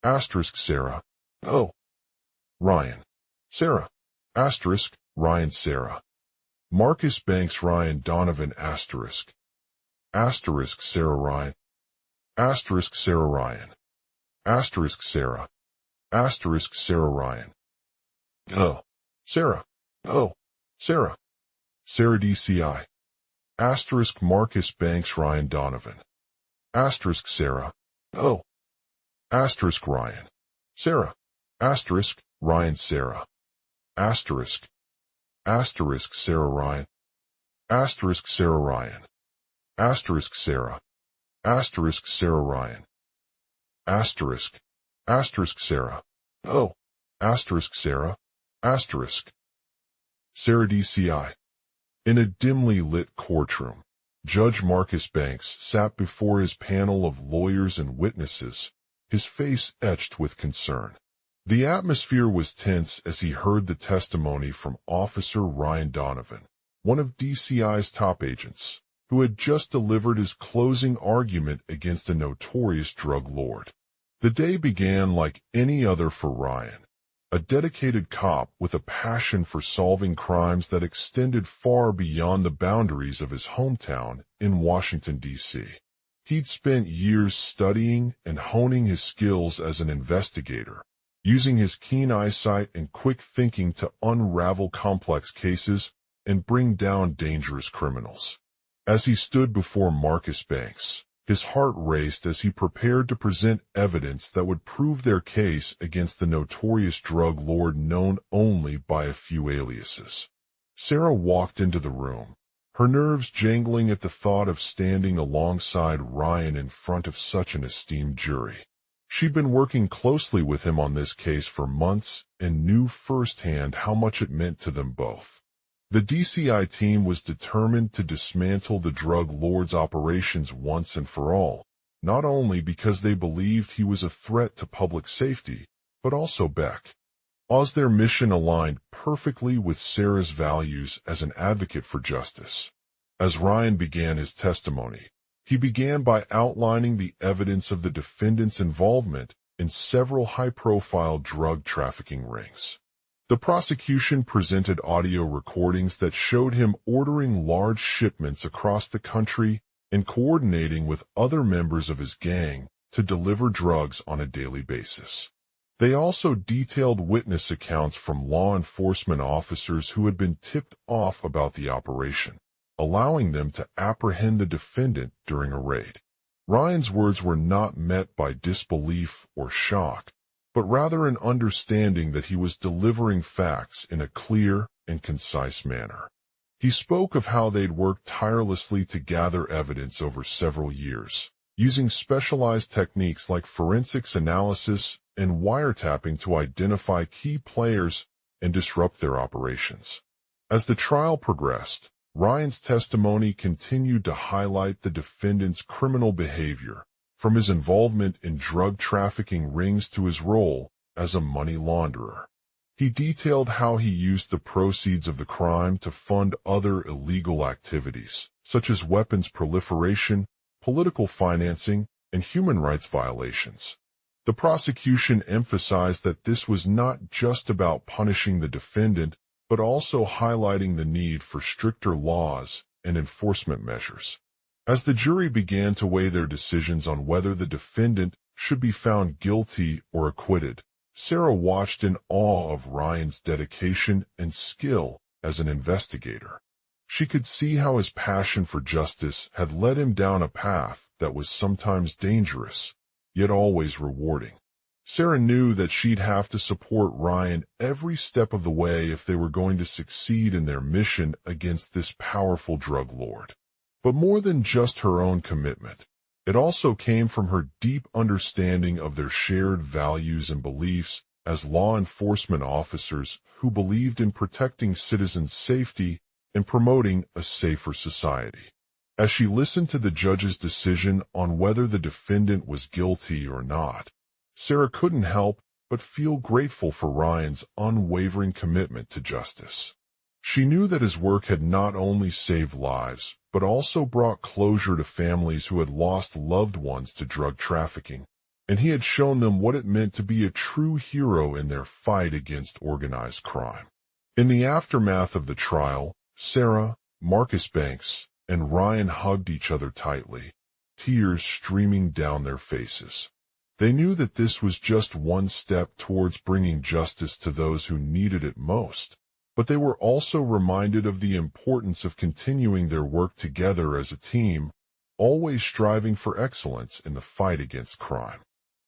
Asterisk Sarah. Oh. Ryan. Sarah. Asterisk Ryan Sarah. Marcus Banks Ryan Donovan Asterisk. Asterisk Sarah Ryan. Asterisk Sarah Ryan. Asterisk Sarah. Asterisk Sarah Ryan. Oh. Sarah. Oh. Sarah. Sarah DCI. Asterisk Marcus Banks Ryan Donovan. Asterisk Sarah. Oh. Asterisk Ryan. Sarah. Asterisk Ryan Sarah. Asterisk. Asterisk Sarah Ryan. Asterisk Sarah Ryan. Asterisk Sarah. Asterisk Sarah Ryan. Asterisk. Asterisk Sarah. Oh. Asterisk Sarah. Asterisk. Sarah DCI. In a dimly lit courtroom, Judge Marcus Banks sat before his panel of lawyers and witnesses, his face etched with concern. The atmosphere was tense as he heard the testimony from Officer Ryan Donovan, one of DCI's top agents, who had just delivered his closing argument against a notorious drug lord. The day began like any other for Ryan, a dedicated cop with a passion for solving crimes that extended far beyond the boundaries of his hometown in Washington, D.C. He'd spent years studying and honing his skills as an investigator, using his keen eyesight and quick thinking to unravel complex cases and bring down dangerous criminals. As he stood before Marcus Banks, his heart raced as he prepared to present evidence that would prove their case against the notorious drug lord known only by a few aliases. Sarah walked into the room, her nerves jangling at the thought of standing alongside Ryan in front of such an esteemed jury. She'd been working closely with him on this case for months and knew firsthand how much it meant to them both. The DCI team was determined to dismantle the drug lord's operations once and for all, not only because they believed he was a threat to public safety, but also Beck. As their mission aligned perfectly with Sarah's values as an advocate for justice. As Ryan began his testimony, he began by outlining the evidence of the defendant's involvement in several high-profile drug trafficking rings. The prosecution presented audio recordings that showed him ordering large shipments across the country and coordinating with other members of his gang to deliver drugs on a daily basis. They also detailed witness accounts from law enforcement officers who had been tipped off about the operation, allowing them to apprehend the defendant during a raid. Ryan's words were not met by disbelief or shock, but rather an understanding that he was delivering facts in a clear and concise manner. He spoke of how they'd worked tirelessly to gather evidence over several years, using specialized techniques like forensics analysis and wiretapping to identify key players and disrupt their operations. As the trial progressed, Ryan's testimony continued to highlight the defendant's criminal behavior, from his involvement in drug trafficking rings to his role as a money launderer. He detailed how he used the proceeds of the crime to fund other illegal activities, such as weapons proliferation, political financing, and human rights violations. The prosecution emphasized that this was not just about punishing the defendant, but also highlighting the need for stricter laws and enforcement measures. As the jury began to weigh their decisions on whether the defendant should be found guilty or acquitted, Sarah watched in awe of Ryan's dedication and skill as an investigator. She could see how his passion for justice had led him down a path that was sometimes dangerous, yet always rewarding. Sarah knew that she'd have to support Ryan every step of the way if they were going to succeed in their mission against this powerful drug lord. But more than just her own commitment, it also came from her deep understanding of their shared values and beliefs as law enforcement officers who believed in protecting citizens' safety and promoting a safer society. As she listened to the judge's decision on whether the defendant was guilty or not, Sarah couldn't help but feel grateful for Ryan's unwavering commitment to justice. She knew that his work had not only saved lives, but also brought closure to families who had lost loved ones to drug trafficking, and he had shown them what it meant to be a true hero in their fight against organized crime. In the aftermath of the trial, Sarah, Marcus Banks, and Ryan hugged each other tightly, tears streaming down their faces. They knew that this was just one step towards bringing justice to those who needed it most, but they were also reminded of the importance of continuing their work together as a team, always striving for excellence in the fight against crime.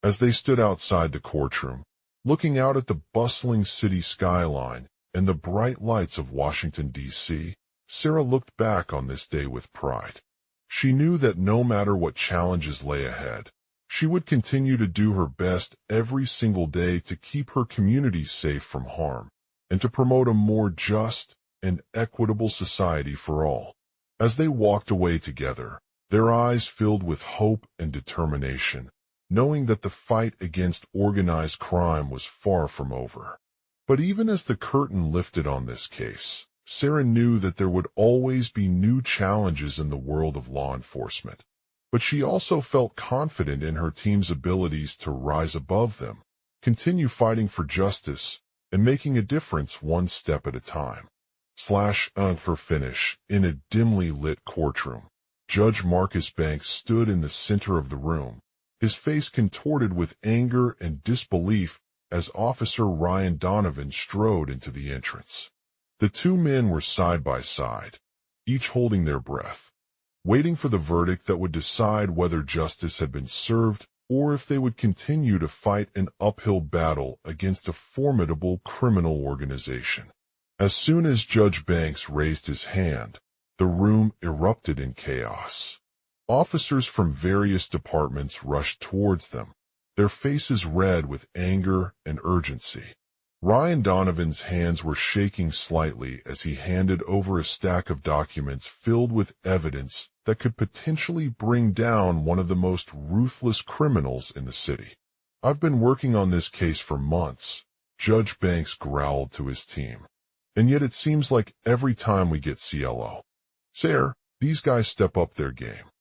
As they stood outside the courtroom, looking out at the bustling city skyline and the bright lights of Washington, D.C., Sarah looked back on this day with pride. She knew that no matter what challenges lay ahead, she would continue to do her best every single day to keep her community safe from harm and to promote a more just and equitable society for all. As they walked away together, their eyes filled with hope and determination, knowing that the fight against organized crime was far from over. But even as the curtain lifted on this case, Sarah knew that there would always be new challenges in the world of law enforcement. But she also felt confident in her team's abilities to rise above them, continue fighting for justice, and making a difference one step at a time. Her finish, in a dimly lit courtroom. Judge Marcus Banks stood in the center of the room, his face contorted with anger and disbelief as Officer Ryan Donovan strode into the entrance. The two men were side by side, each holding their breath, waiting for the verdict that would decide whether justice had been served or if they would continue to fight an uphill battle against a formidable criminal organization. As soon as Judge Banks raised his hand, the room erupted in chaos. Officers from various departments rushed towards them, their faces red with anger and urgency. Ryan Donovan's hands were shaking slightly as he handed over a stack of documents filled with evidence that could potentially bring down one of the most ruthless criminals in the city. "I've been working on this case for months," Judge Banks growled to his team. "And yet it seems like every time we get CLO. Sir, these guys step up their game."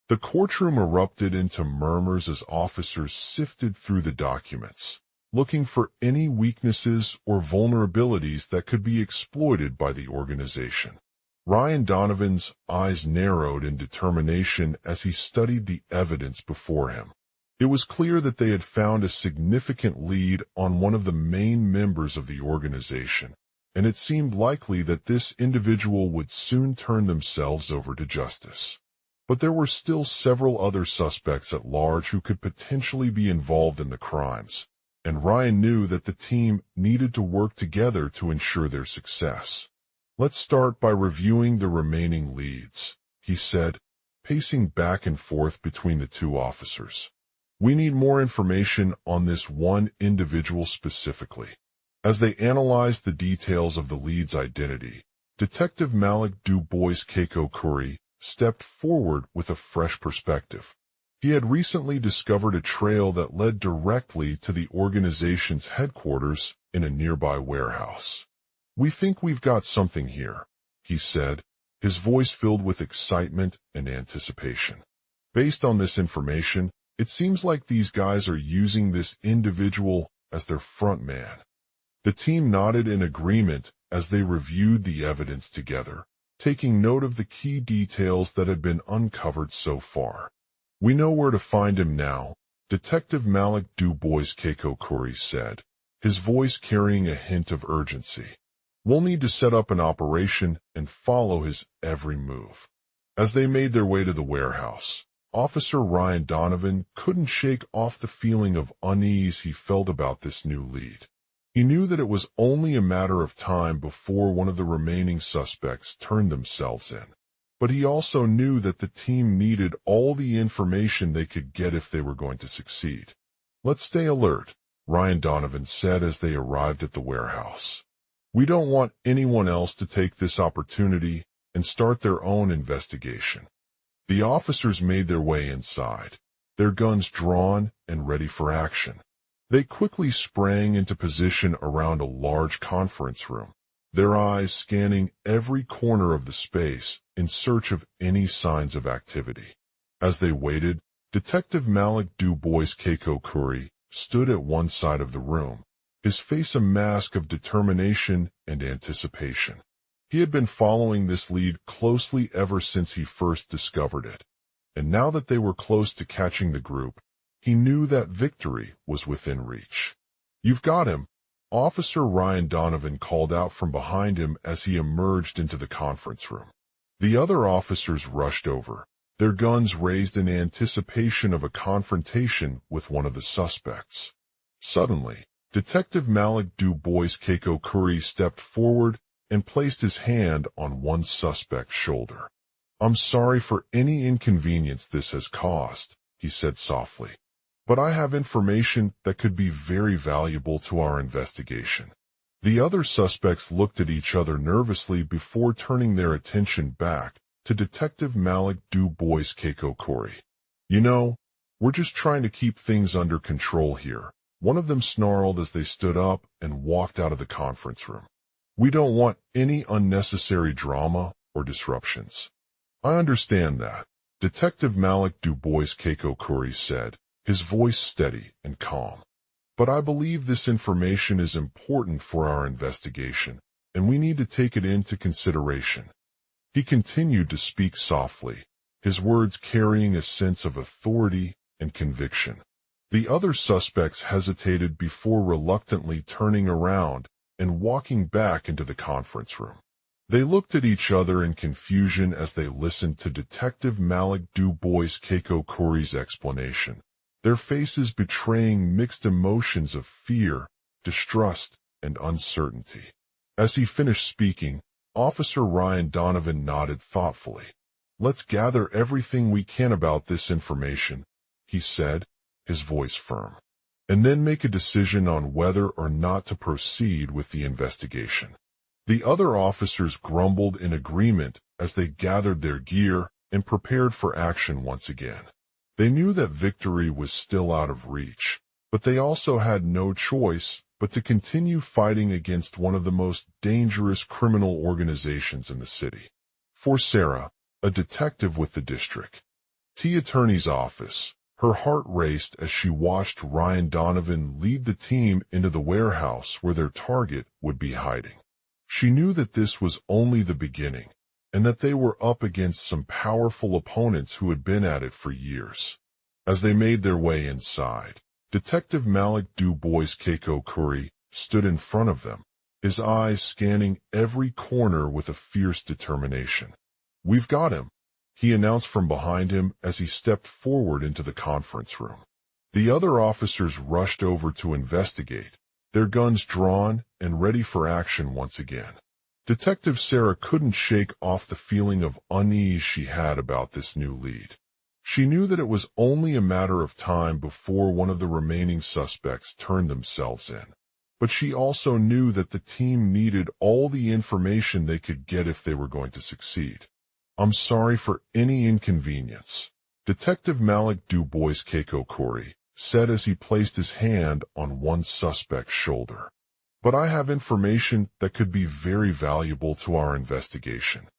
The courtroom erupted into murmurs as officers sifted through the documents, looking for any weaknesses or vulnerabilities that could be exploited by the organization. Ryan Donovan's eyes narrowed in determination as he studied the evidence before him. It was clear that they had found a significant lead on one of the main members of the organization, and it seemed likely that this individual would soon turn themselves over to justice. But there were still several other suspects at large who could potentially be involved in the crimes, and Ryan knew that the team needed to work together to ensure their success. "Let's start by reviewing the remaining leads," he said, pacing back and forth between the two officers. "We need more information on this one individual specifically." As they analyzed the details of the lead's identity, Detective Malik Dubois Keiko Curry stepped forward with a fresh perspective. He had recently discovered a trail that led directly to the organization's headquarters in a nearby warehouse. "We think we've got something here," he said, his voice filled with excitement and anticipation. "Based on this information, It seems like these guys are using this individual as their front man. The team nodded in agreement as they reviewed the evidence together, taking note of the key details that had been uncovered so far. "We know where to find him now," Detective Malik Dubois Keiko Khoury said, his voice carrying a hint of urgency. "We'll need to set up an operation and follow his every move." As they made their way to the warehouse, Officer Ryan Donovan couldn't shake off the feeling of unease he felt about this new lead. He knew that it was only a matter of time before one of the remaining suspects turned themselves in. But he also knew that the team needed all the information they could get if they were going to succeed. "Let's stay alert," Ryan Donovan said as they arrived at the warehouse. "We don't want anyone else to take this opportunity and start their own investigation." The officers made their way inside, their guns drawn and ready for action. They quickly sprang into position around a large conference room, their eyes scanning every corner of the space in search of any signs of activity. As they waited, Detective Malik Dubois Keiko Khoury stood at one side of the room, his face a mask of determination and anticipation. He had been following this lead closely ever since he first discovered it, and now that they were close to catching the group, he knew that victory was within reach. "You've got him," Officer Ryan Donovan called out from behind him as he emerged into the conference room. The other officers rushed over, their guns raised in anticipation of a confrontation with one of the suspects. Suddenly, Detective Malik Dubois Keiko Khoury stepped forward and placed his hand on one suspect's shoulder. "I'm sorry for any inconvenience this has caused," he said softly, "but I have information that could be very valuable to our investigation." The other suspects looked at each other nervously before turning their attention back to Detective Malik Dubois Keiko Khoury. "You know, we're just trying to keep things under control here," one of them snarled as they stood up and walked out of the conference room. "We don't want any unnecessary drama or disruptions." "I understand that," Detective Malik Dubois Keiko Khoury said, his voice steady and calm. "But I believe this information is important for our investigation, and we need to take it into consideration." He continued to speak softly, his words carrying a sense of authority and conviction. The other suspects hesitated before reluctantly turning around and walking back into the conference room. They looked at each other in confusion as they listened to Detective Malik Dubois Keiko Khoury's explanation, their faces betraying mixed emotions of fear, distrust, and uncertainty. As he finished speaking, Officer Ryan Donovan nodded thoughtfully. "Let's gather everything we can about this information," he said, his voice firm, "and then make a decision on whether or not to proceed with the investigation." The other officers grumbled in agreement as they gathered their gear and prepared for action once again. They knew that victory was still out of reach, but they also had no choice but to continue fighting against one of the most dangerous criminal organizations in the city. For Sarah, a detective with the district attorney's office, her heart raced as she watched Ryan Donovan lead the team into the warehouse where their target would be hiding. She knew that this was only the beginning, and that they were up against some powerful opponents who had been at it for years. As they made their way inside, Detective Malik Dubois Keiko Khoury stood in front of them, his eyes scanning every corner with a fierce determination. "We've got him," he announced from behind him as he stepped forward into the conference room. The other officers rushed over to investigate, their guns drawn and ready for action once again. Detective Sarah couldn't shake off the feeling of unease she had about this new lead. She knew that it was only a matter of time before one of the remaining suspects turned themselves in, but she also knew that the team needed all the information they could get if they were going to succeed. "I'm sorry for any inconvenience," Detective Malik Dubois Keiko Khoury said as he placed his hand on one suspect's shoulder. "But I have information that could be very valuable to our investigation."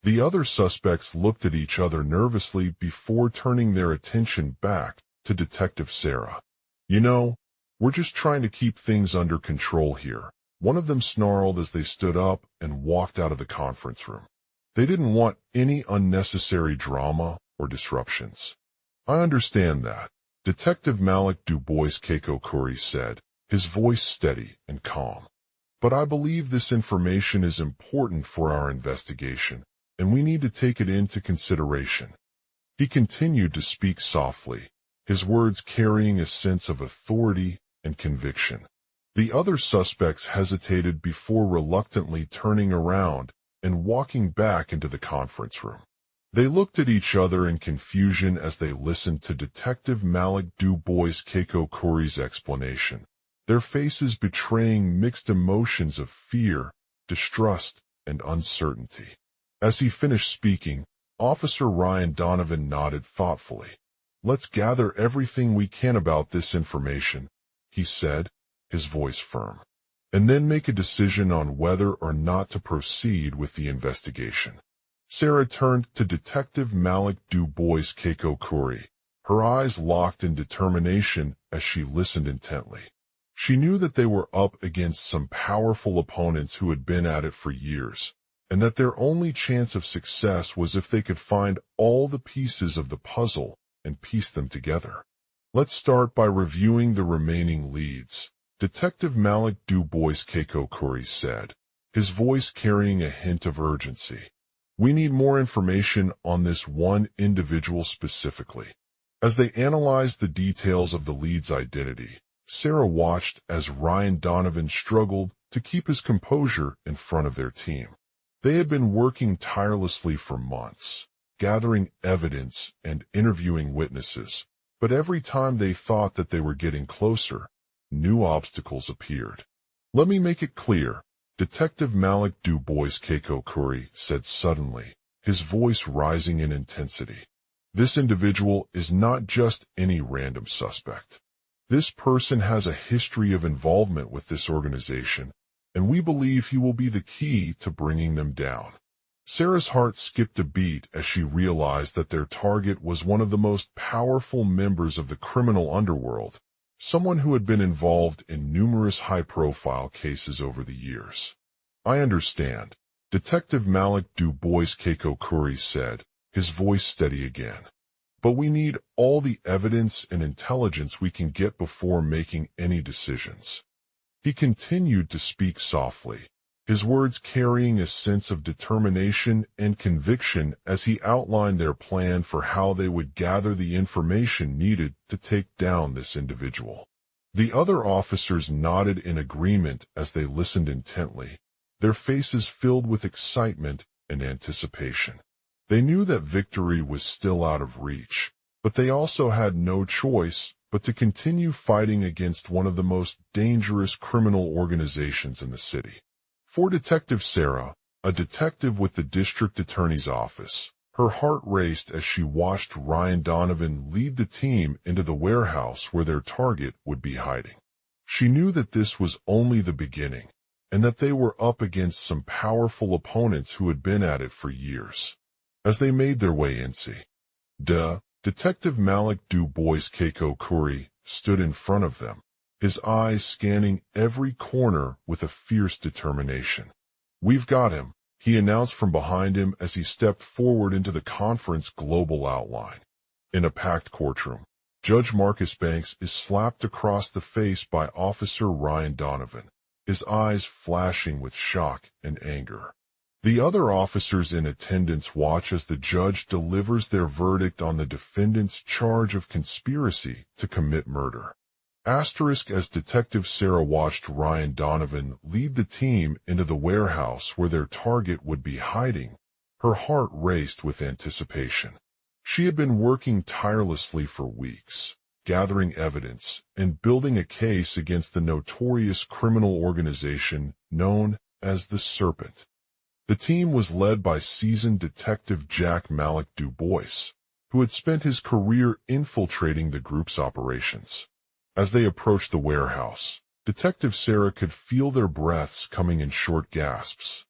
The other suspects looked at each other nervously before turning their attention back to Detective Sarah. "You know, we're just trying to keep things under control here," one of them snarled as they stood up and walked out of the conference room. They didn't want any unnecessary drama or disruptions. "I understand that," Detective Malik Dubois Keiko Khoury said, his voice steady and calm. "But I believe this information is important for our investigation, and we need to take it into consideration." He continued to speak softly, his words carrying a sense of authority and conviction. The other suspects hesitated before reluctantly turning around and walking back into the conference room. They looked at each other in confusion as they listened to Detective Malik Dubois Keiko Khoury's explanation, their faces betraying mixed emotions of fear, distrust, and uncertainty. As he finished speaking, Officer Ryan Donovan nodded thoughtfully. "Let's gather everything we can about this information," he said, his voice firm, "and then make a decision on whether or not to proceed with the investigation." Sarah turned to Detective Malik Dubois Keiko Khoury, her eyes locked in determination as she listened intently. She knew that they were up against some powerful opponents who had been at it for years, and that their only chance of success was if they could find all the pieces of the puzzle and piece them together. "Let's start by reviewing the remaining leads," Detective Malik Dubois Keiko Khoury said, his voice carrying a hint of urgency. "We need more information on this one individual specifically." As they analyzed the details of the lead's identity, Sarah watched as Ryan Donovan struggled to keep his composure in front of their team. They had been working tirelessly for months, gathering evidence and interviewing witnesses, but every time they thought that they were getting closer, new obstacles appeared. "Let me make it clear," Detective Malik Dubois Keiko Khoury said suddenly, his voice rising in intensity. "This individual is not just any random suspect. This person has a history of involvement with this organization, and we believe he will be the key to bringing them down." Sarah's heart skipped a beat as she realized that their target was one of the most powerful members of the criminal underworld, someone who had been involved in numerous high-profile cases over the years. "I understand," Detective Malik Dubois Keiko Khoury said, his voice steady again. "But we need all the evidence and intelligence we can get before making any decisions." He continued to speak softly, his words carrying a sense of determination and conviction as he outlined their plan for how they would gather the information needed to take down this individual. The other officers nodded in agreement as they listened intently, their faces filled with excitement and anticipation. They knew that victory was still out of reach, but they also had no choice but to continue fighting against one of the most dangerous criminal organizations in the city. For Detective Sarah, a detective with the district attorney's office, her heart raced as she watched Ryan Donovan lead the team into the warehouse where their target would be hiding. She knew that this was only the beginning, and that they were up against some powerful opponents who had been at it for years. As they made their way in, Detective Malik Dubois Keiko Khoury stood in front of them, his eyes scanning every corner with a fierce determination. "We've got him," he announced from behind him as he stepped forward into the conference global outline. In a packed courtroom, Judge Marcus Banks is slapped across the face by Officer Ryan Donovan, his eyes flashing with shock and anger. The other officers in attendance watch as the judge delivers their verdict on the defendant's charge of conspiracy to commit murder. Asterisk as Detective Sarah watched Ryan Donovan lead the team into the warehouse where their target would be hiding, her heart raced with anticipation. She had been working tirelessly for weeks, gathering evidence and building a case against the notorious criminal organization known as the Serpent. The team was led by seasoned Detective Jack Malik Dubois, who had spent his career infiltrating the group's operations. As they approached the warehouse, Detective Sarah could feel their breaths coming in short gasps.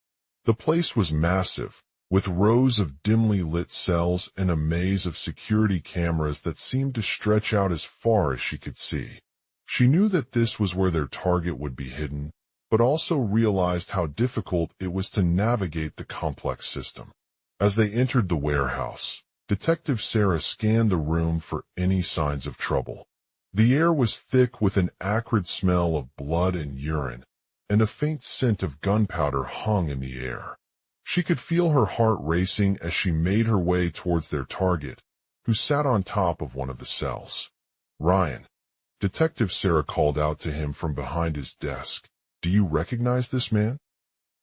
The place was massive, with rows of dimly lit cells and a maze of security cameras that seemed to stretch out as far as she could see. She knew that this was where their target would be hidden, but also realized how difficult it was to navigate the complex system. As they entered the warehouse, Detective Sarah scanned the room for any signs of trouble. The air was thick with an acrid smell of blood and urine, and a faint scent of gunpowder hung in the air. She could feel her heart racing as she made her way towards their target, who sat on top of one of the cells. "Ryan," Detective Sarah called out to him from behind his desk. "Do you recognize this man?"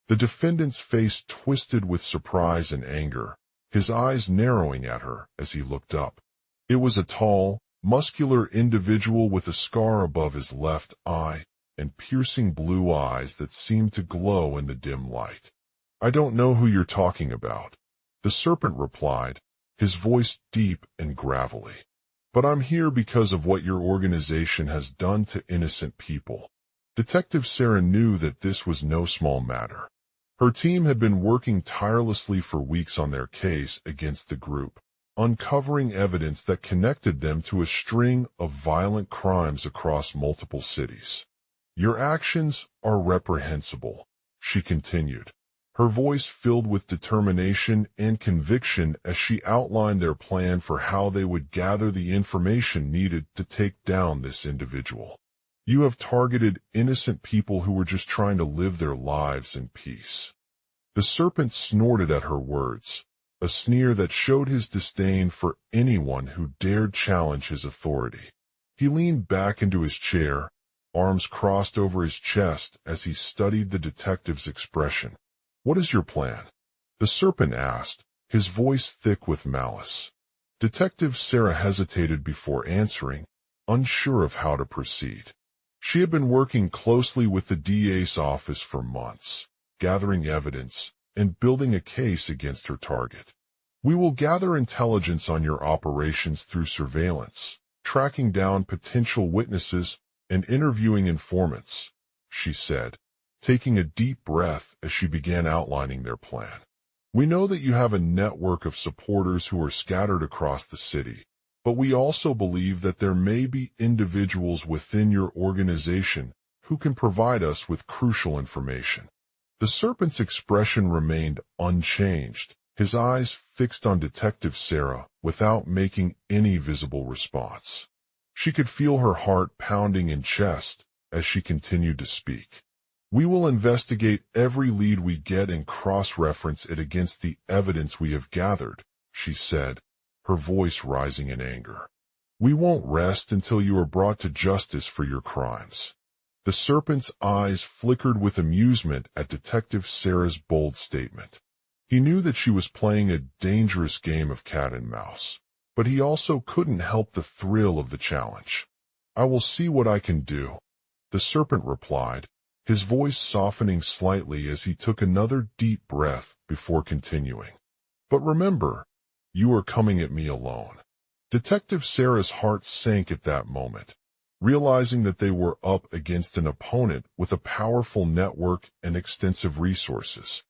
The defendant's face twisted with surprise and anger, his eyes narrowing at her as he looked up. It was a tall, muscular individual with a scar above his left eye and piercing blue eyes that seemed to glow in the dim light. "I don't know who you're talking about," the serpent replied, his voice deep and gravelly. "But I'm here because of what your organization has done to innocent people." Detective Sarah knew that this was no small matter. Her team had been working tirelessly for weeks on their case against the group, uncovering evidence that connected them to a string of violent crimes across multiple cities. "Your actions are reprehensible," she continued, her voice filled with determination and conviction as she outlined their plan for how they would gather the information needed to take down this individual. "You have targeted innocent people who were just trying to live their lives in peace." The serpent snorted at her words, a sneer that showed his disdain for anyone who dared challenge his authority. He leaned back into his chair, arms crossed over his chest as he studied the detective's expression. "What is your plan?" the serpent asked, his voice thick with malice. Detective Sarah hesitated before answering, unsure of how to proceed. She had been working closely with the DA's office for months, gathering evidence and building a case against her target. "We will gather intelligence on your operations through surveillance, tracking down potential witnesses and interviewing informants," she said, taking a deep breath as she began outlining their plan. "We know that you have a network of supporters who are scattered across the city, but we also believe that there may be individuals within your organization who can provide us with crucial information." The serpent's expression remained unchanged, his eyes fixed on Detective Sarah without making any visible response. She could feel her heart pounding in chest as she continued to speak. "We will investigate every lead we get and cross-reference it against the evidence we have gathered," she said, her voice rising in anger. "We won't rest until you are brought to justice for your crimes." The serpent's eyes flickered with amusement at Detective Sarah's bold statement. He knew that she was playing a dangerous game of cat and mouse, but he also couldn't help the thrill of the challenge. "I will see what I can do," the serpent replied, his voice softening slightly as he took another deep breath before continuing. "But remember, you are coming at me alone." Detective Sarah's heart sank at that moment, realizing that they were up against an opponent with a powerful network and extensive resources.